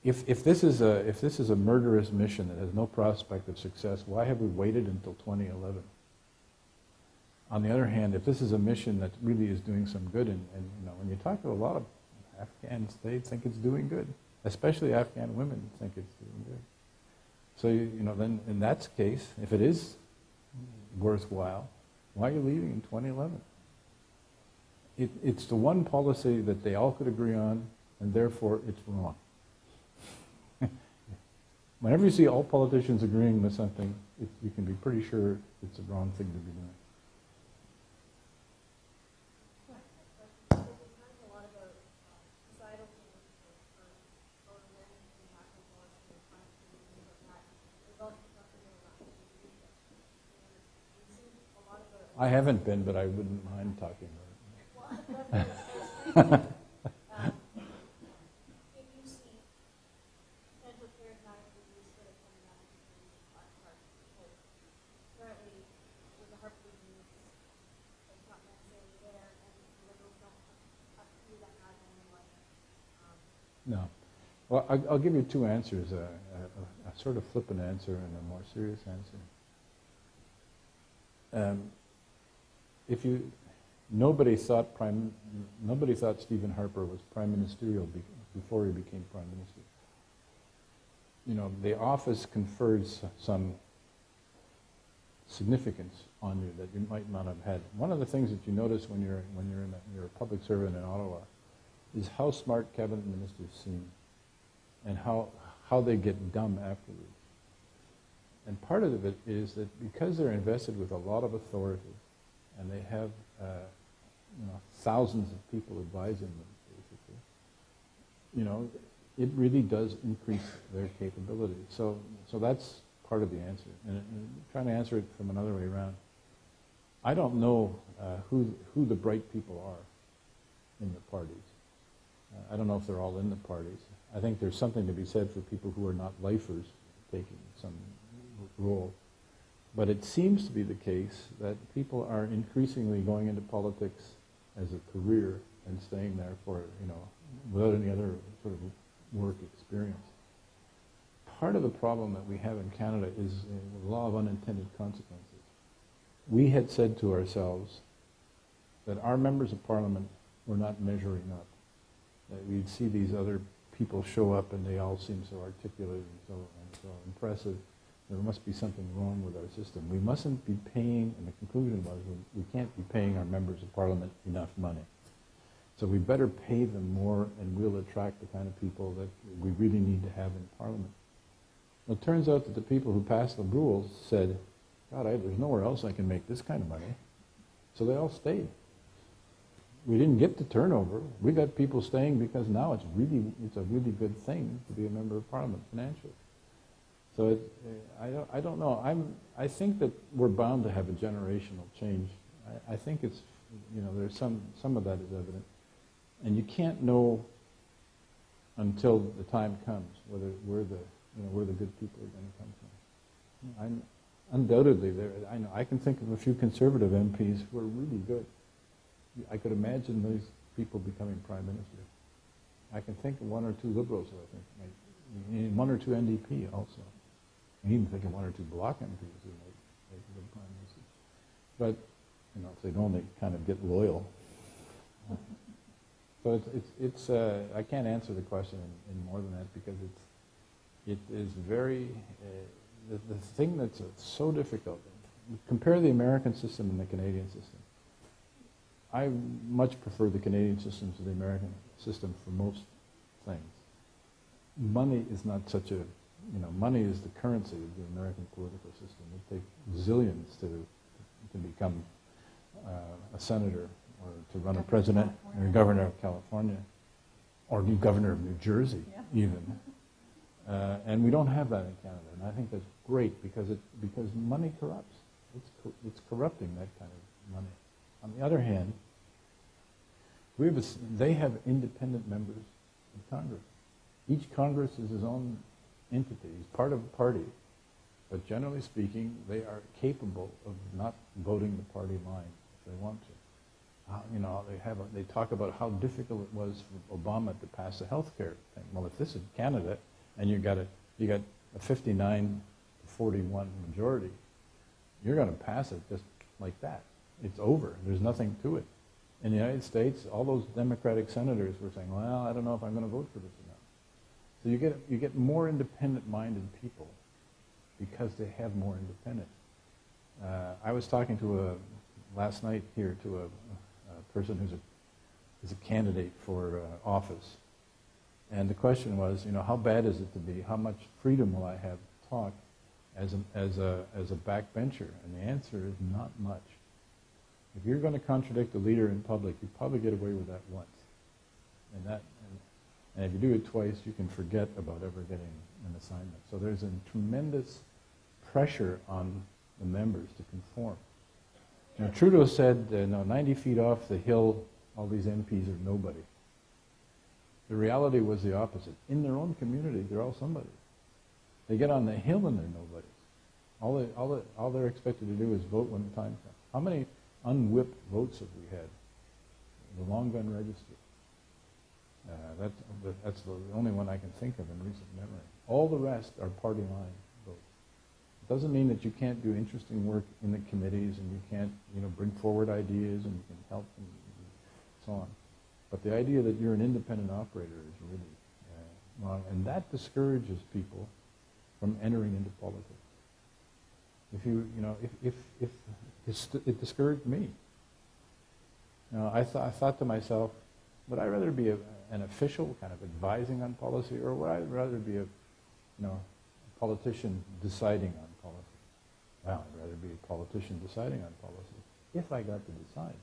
if this is a murderous mission that has no prospect of success, why have we waited until 2011? On the other hand, if this is a mission that really is doing some good, and you know, when you talk to a lot of Afghans, they think it's doing good. Especially Afghan women think it's doing good. So, you know, then in that case, if it is worthwhile, why are you leaving in 2011? It's the one policy that they all could agree on, and therefore it's wrong. Whenever you see all politicians agreeing with something, you can be pretty sure it's the wrong thing to be doing. I haven't been, but I wouldn't mind talking about it. No. Well, I'll give you two answers, a sort of flippant answer and a more serious answer. Nobody thought Stephen Harper was prime ministerial before he became prime minister. You know, the office confers some significance on you that you might not have had. One of the things that you notice when you're a public servant in Ottawa is how smart cabinet ministers seem and how they get dumb afterwards. And part of it is that because they're invested with a lot of authority and they have you know, thousands of people advising them, basically, you know, it really does increase their capability. So that's part of the answer. And trying to answer it from another way around, I don't know who the bright people are in the parties. I don't know if they're all in the parties. I think there's something to be said for people who are not lifers taking some role. But it seems to be the case that people are increasingly going into politics as a career and staying there for, you know, without any other sort of work experience. Part of the problem that we have in Canada is the law of unintended consequences. We had said to ourselves that our members of parliament were not measuring up. That we'd see these other people show up and they all seem so articulate and so impressive. There must be something wrong with our system. We mustn't be paying, and the conclusion was we can't be paying our members of parliament enough money. So we better pay them more and we'll attract the kind of people that we really need to have in parliament. Well, it turns out that the people who passed the rules said, God, there's nowhere else I can make this kind of money. So they all stayed. We didn't get the turnover. We got people staying because now it's a really good thing to be a member of parliament financially. So I don't know. I think that we're bound to have a generational change. I think it's, you know, there's some of that is evident, and you can't know until the time comes where the good people are going to come from. I'm undoubtedly there. I know I can think of a few conservative MPs who are really good. I could imagine these people becoming prime minister. I can think of one or two liberals who I think and one or two NDP also. And even think of one or two Bloc MPs who make good prime ministers. But, you know, if they'd only kind of get loyal. So it's I can't answer the question in more than that because it is very, the thing that's so difficult. Compare the American system and the Canadian system. I much prefer the Canadian system to the American system for most things. Money is not such a, you know, money is the currency of the American political system. It takes zillions to become a senator or to run a president or a governor of California or new governor of New Jersey, even. And we don't have that in Canada, and I think that's great because money corrupts. It's corrupting that kind of money. On the other hand, they have independent members of Congress. Each Congress is his own entity. He's part of a party, but generally speaking, they are capable of not voting the party line if they want to. They talk about how difficult it was for Obama to pass the health care thing. Well, if this is Canada and you got a 59 to 41 majority, you're going to pass it just like that. It's over. There's nothing to it. In the United States, all those Democratic senators were saying, "Well, I don't know if I'm going to vote for this or not." So you get more independent-minded people because they have more independence. I was talking last night here to a person who's a candidate for office, and the question was, how bad is it to be? How much freedom will I have to talk as a backbencher? And the answer is not much. If you're going to contradict a leader in public, you probably get away with that once, and if you do it twice, you can forget about ever getting an assignment. So there's a tremendous pressure on the members to conform. Trudeau said, 90 feet off the hill, all these MPs are nobody. The reality was the opposite. In their own community, they're all somebody. They get on the hill and they're nobodies. All they're expected to do is vote when the time comes. How many unwhipped votes have we had? The long gun registry. That's the only one I can think of in recent memory. All the rest are party line votes. It doesn't mean that you can't do interesting work in the committees and you can't, bring forward ideas and you can help and so on. But the idea that you're an independent operator is really wrong, and that discourages people from entering into politics. It discouraged me. I thought to myself, would I rather be an official kind of advising on policy, or would I rather be a politician deciding on policy? Well, I'd rather be a politician deciding on policy if I got to decide.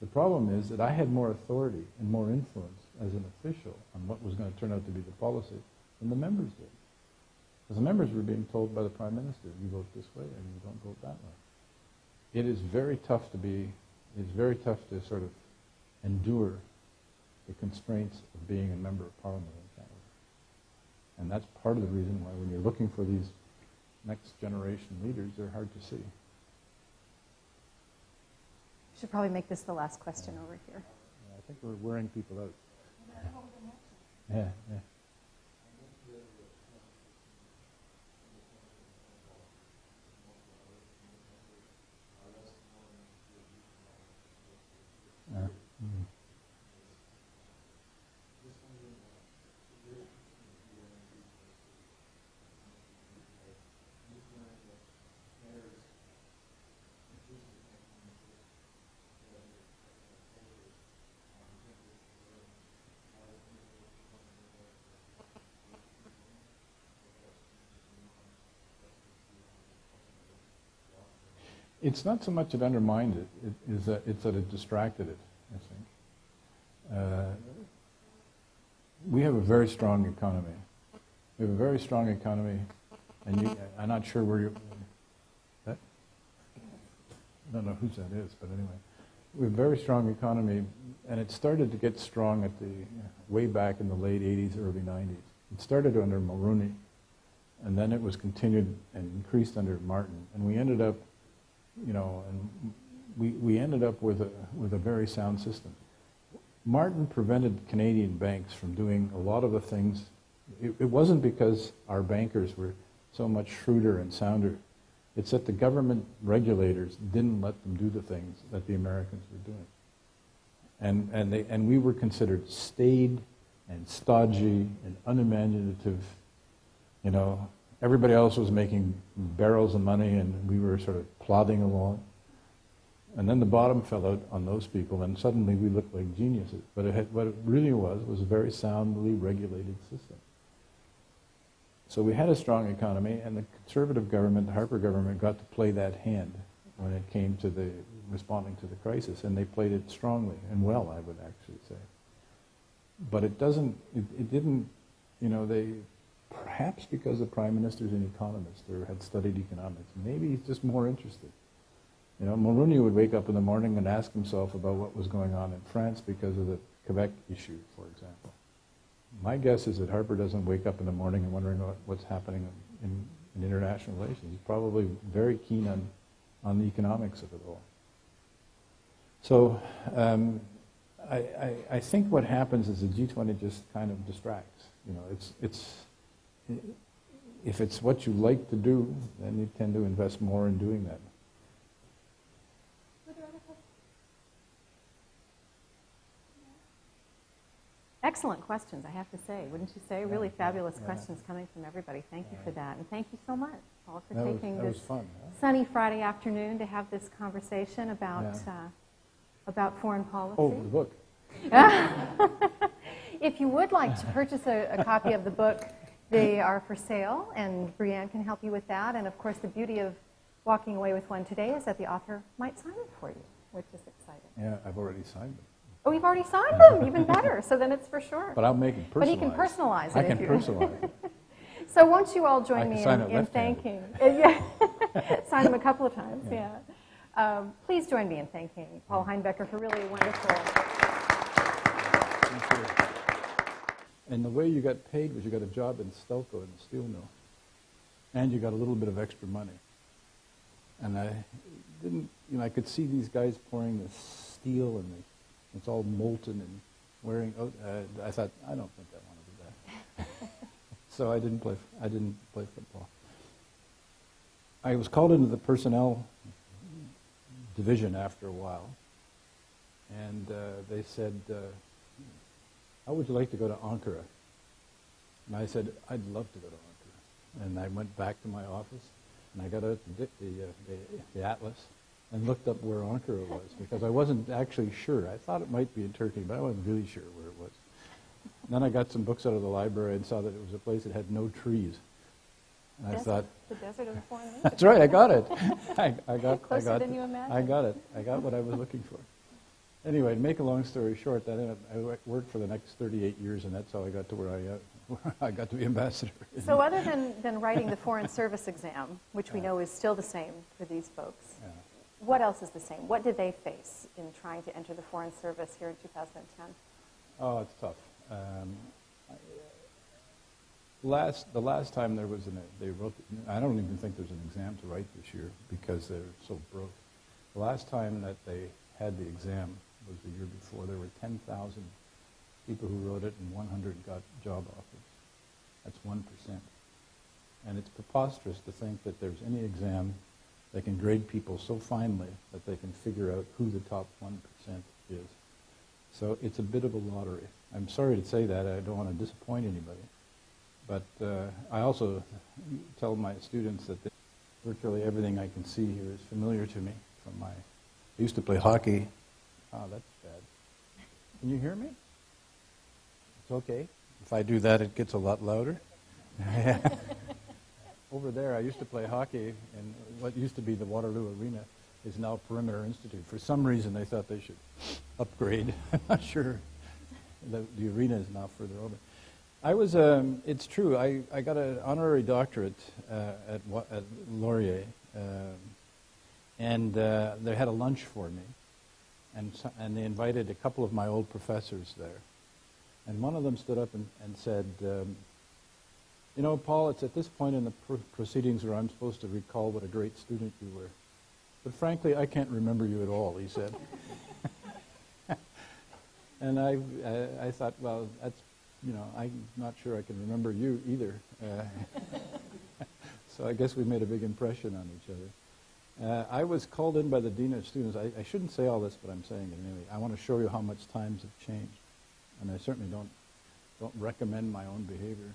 The problem is that I had more authority and more influence as an official on what was going to turn out to be the policy than the members did. Because the members were being told by the Prime Minister, you vote this way and you don't vote that way. It is very tough to sort of endure the constraints of being a member of Parliament in Canada. And that's part of the reason why when you're looking for these next generation leaders, they're hard to see. We should probably make this the last question over here. Yeah, I think we're wearing people out. Yeah. It's not so much it undermined it, it's that it distracted it, I think. We have a very strong economy. We have a very strong economy, and I'm not sure where you... I don't know whose that is, but anyway. We have a very strong economy, and it started to get strong at way back in the late 80s, early 90s. It started under Mulroney, and then it was continued and increased under Martin, and we ended up we ended up with a very sound system. Martin prevented Canadian banks from doing a lot of the things. It wasn't because our bankers were so much shrewder and sounder. It's that the government regulators didn't let them do the things that the Americans were doing. And we were considered staid and stodgy and unimaginative. Everybody else was making barrels of money, and we were sort of plodding along. And then the bottom fell out on those people, and suddenly we looked like geniuses. But what it really was a very soundly regulated system. So we had a strong economy, and the Conservative government, the Harper government, got to play that hand when it came to responding to the crisis, and they played it strongly and well, I would actually say. But it didn't you know, perhaps because the Prime Minister's an economist or had studied economics, maybe he's just more interested. You know, Mulroney would wake up in the morning and ask himself about what was going on in France because of the Quebec issue, for example. My guess is that Harper doesn't wake up in the morning and wondering what's happening in international relations. He's probably very keen on the economics of it all. So I think what happens is the G20 just kind of distracts. You know, if it's what you like to do, then you tend to invest more in doing that. Excellent questions, I have to say. Wouldn't you say? Really fabulous questions coming from everybody. Thank you for that. And thank you so much, Paul, for taking this fun, sunny Friday afternoon to have this conversation about foreign policy. Oh, the book. If you would like to purchase a copy of the book, they are for sale, and Brianne can help you with that. And of course, the beauty of walking away with one today is that the author might sign it for you, which is exciting. Yeah, I've already signed it. Oh, you've already signed them, even better. So then it's for sure. But I'll make it personalized. But he can personalize it. I can personalize it. So won't you all join me sign it in left-handed. thanking? Yeah, sign them a couple of times. Yeah. Please join me in thanking Paul Heinbecker for really wonderful. Thank you. And the way you got paid was you got a job in Stelco in the steel mill, and you got a little bit of extra money. And I didn't, you know, I could see these guys pouring the steel and it's all molten and wearing. I thought, I don't think I want to do that. So I didn't play football. I was called into the personnel division after a while, and they said, how would you like to go to Ankara? And I said, I'd love to go to Ankara. And I went back to my office, and I got out the atlas and looked up where Ankara was, because I wasn't actually sure. I thought it might be in Turkey, but I wasn't really sure where it was. And then I got some books out of the library and saw that it was a place that had no trees. And I thought, the desert of the foreign language. that's right, I got it. I got Closer than you imagined. I got it. I got what I was looking for. Anyway, to make a long story short, I worked for the next 38 years, and that's how I got to where I got to be ambassador. So other than writing the Foreign Service exam, which we know is still the same for these folks, what else is the same? What did they face in trying to enter the Foreign Service here in 2010? Oh, it's tough. The last time there was they wrote, I don't even think there's an exam to write this year because they're so broke. The last time that they had the exam was the year before. There were 10,000 people who wrote it and 100 got job offers. That's 1%. And it's preposterous to think that there's any exam that can grade people so finely that they can figure out who the top 1% is. So it's a bit of a lottery. I'm sorry to say that. I don't want to disappoint anybody. But I also tell my students that virtually everything I can see here is familiar to me from I used to play hockey. Oh, that's bad. Can you hear me? It's okay. If I do that, it gets a lot louder. Over there, I used to play hockey in what used to be the Waterloo Arena is now Perimeter Institute. For some reason, they thought they should upgrade. I'm not sure. The arena is now further over. I was, it's true, I got an honorary doctorate at Laurier, and they had a lunch for me, and they invited a couple of my old professors there. And one of them stood up and said, you know, Paul, it's at this point in the proceedings where I'm supposed to recall what a great student you were. But frankly, I can't remember you at all, he said. And I thought, well, that's, you know, I'm not sure I can remember you either. So I guess we made a big impression on each other. I was called in by the Dean of Students. I shouldn't say all this, but I'm saying it anyway. I want to show you how much times have changed. And I certainly don't recommend my own behavior.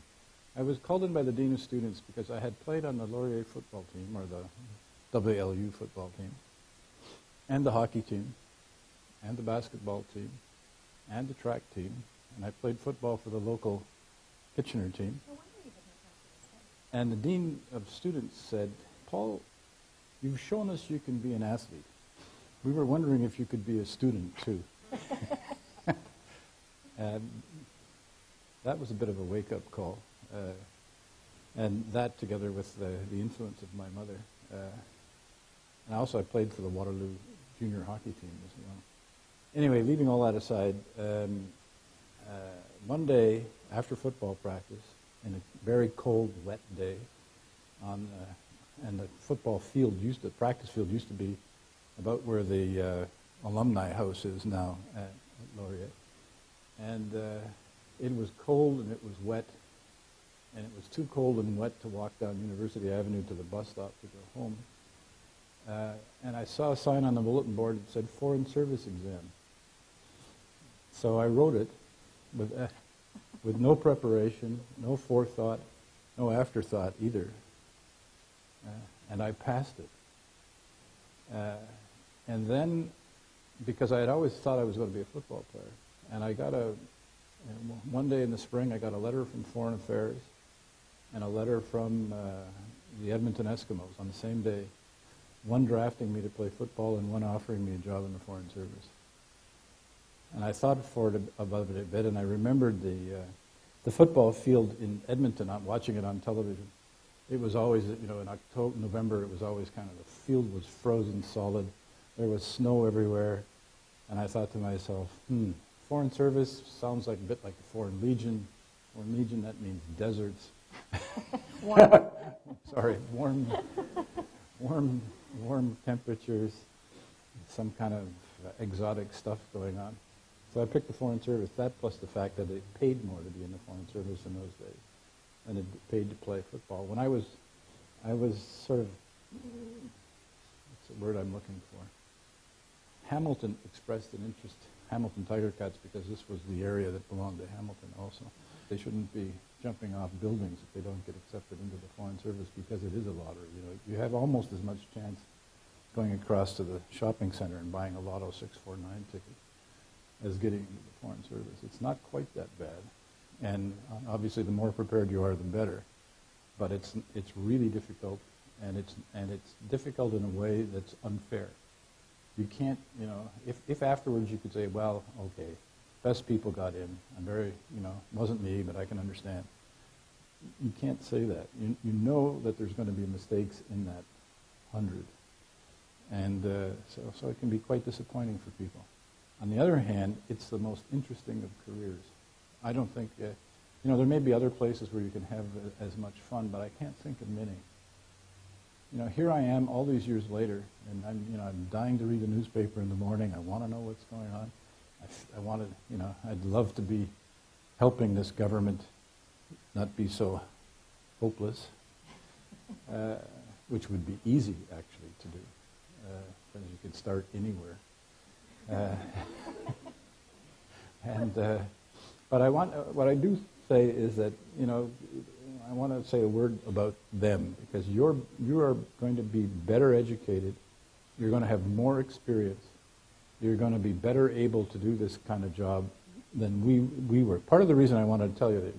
I was called in by the Dean of Students because I had played on the Laurier football team, or the WLU football team, and the hockey team, and the basketball team, and the track team, and I played football for the local Kitchener team. And the Dean of Students said, Paul, you've shown us you can be an athlete. We were wondering if you could be a student too. And that was a bit of a wake-up call. And that together with the influence of my mother. And also I played for the Waterloo junior hockey team as well. Anyway, leaving all that aside, one day after football practice, in a very cold, wet day, and the football field practice field used to be about where the alumni house is now at Laurier. And it was cold and it was wet, and it was too cold and wet to walk down University Avenue to the bus stop to go home. And I saw a sign on the bulletin board that said Foreign Service Exam. So I wrote it with no preparation, no forethought, no afterthought either. And I passed it. And then, because I had always thought I was going to be a football player, and I got one day in the spring, I got a letter from Foreign Affairs and a letter from the Edmonton Eskimos on the same day, one drafting me to play football and one offering me a job in the Foreign Service. And I thought about it a bit, and I remembered the football field in Edmonton. I'm watching it on television. It was always, in October, November, it was always kind of, the field was frozen solid. There was snow everywhere. And I thought to myself, Foreign Service sounds like a bit like the Foreign Legion. Foreign Legion, that means deserts. Warm. Sorry, warm temperatures, some kind of exotic stuff going on. So I picked the Foreign Service, that plus the fact that it paid more to be in the Foreign Service in those days than it paid to play football. When I was sort of, what's the word I'm looking for? Hamilton expressed an interest, Hamilton Tiger Cats, because this was the area that belonged to Hamilton also. They shouldn't be jumping off buildings if they don't get accepted into the Foreign Service, because it is a lottery. You have almost as much chance going across to the shopping center and buying a Lotto 649 ticket as getting into the Foreign Service. It's not quite that bad. And obviously the more prepared you are, the better. But it's really difficult, and it's difficult in a way that's unfair. You can't, if afterwards you could say, well, okay, best people got in. I'm very, wasn't me, but I can understand. You can't say that. You know that there's going to be mistakes in that 100. And so it can be quite disappointing for people. On the other hand, it's the most interesting of careers. I don't think, there may be other places where you can have as much fun, but I can't think of many. Here I am all these years later, and I'm dying to read the newspaper in the morning. I want to know what's going on. I want to, I'd love to be helping this government not be so hopeless, which would be easy, actually, to do, because you could start anywhere. But what I do say is that, I want to say a word about them, because you are going to be better educated, you're going to have more experience, you're going to be better able to do this kind of job than we were. Part of the reason I wanted to tell you that,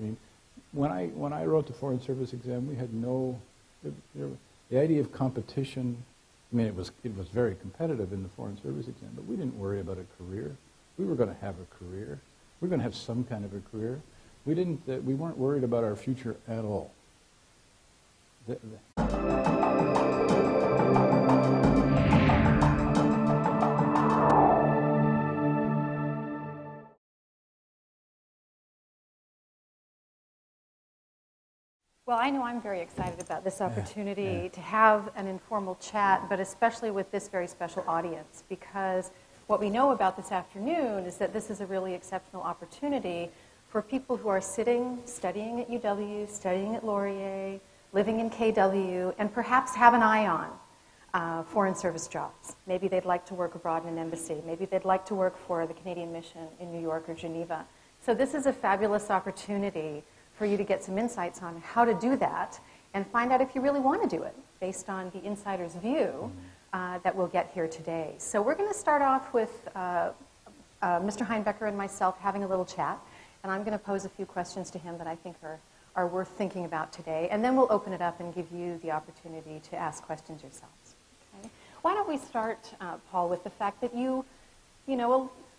when I wrote the Foreign Service exam, we had the idea of competition. It was very competitive in the Foreign Service exam, but we didn't worry about a career. We were going to have a career. We were going to have some kind of a career. We weren't worried about our future at all. Well, I know I'm very excited about this opportunity to have an informal chat, but especially with this very special audience, because what we know about this afternoon is that this is a really exceptional opportunity for people who are studying at UW, studying at Laurier, living in KW, and perhaps have an eye on foreign service jobs. Maybe they'd like to work abroad in an embassy. Maybe they'd like to work for the Canadian Mission in New York or Geneva. So this is a fabulous opportunity for you to get some insights on how to do that and find out if you really want to do it based on the insider's view that we'll get here today. So we're going to start off with Mr. Heinbecker and myself having a little chat, and I'm going to pose a few questions to him that I think are worth thinking about today, and then we'll open it up and give you the opportunity to ask questions yourselves. Okay? Why don't we start, Paul, with the fact that you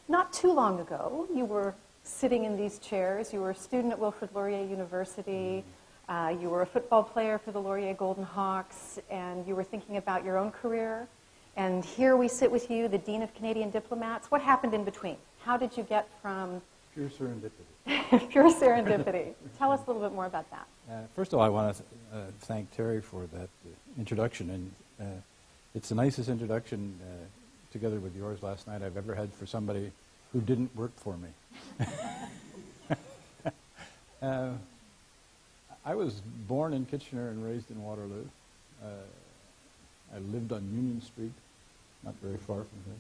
not too long ago, you were sitting in these chairs. You were a student at Wilfrid Laurier University. You were a football player for the Laurier Golden Hawks, and you were thinking about your own career. And here we sit with you, the Dean of Canadian Diplomats. What happened in between? How did you get from... Pure serendipity. Pure serendipity. Tell us a little bit more about that. First of all, I want to thank Terry for that introduction. And it's the nicest introduction, together with yours last night, I've ever had for somebody who didn't work for me. I was born in Kitchener and raised in Waterloo. I lived on Union Street, not very far from here.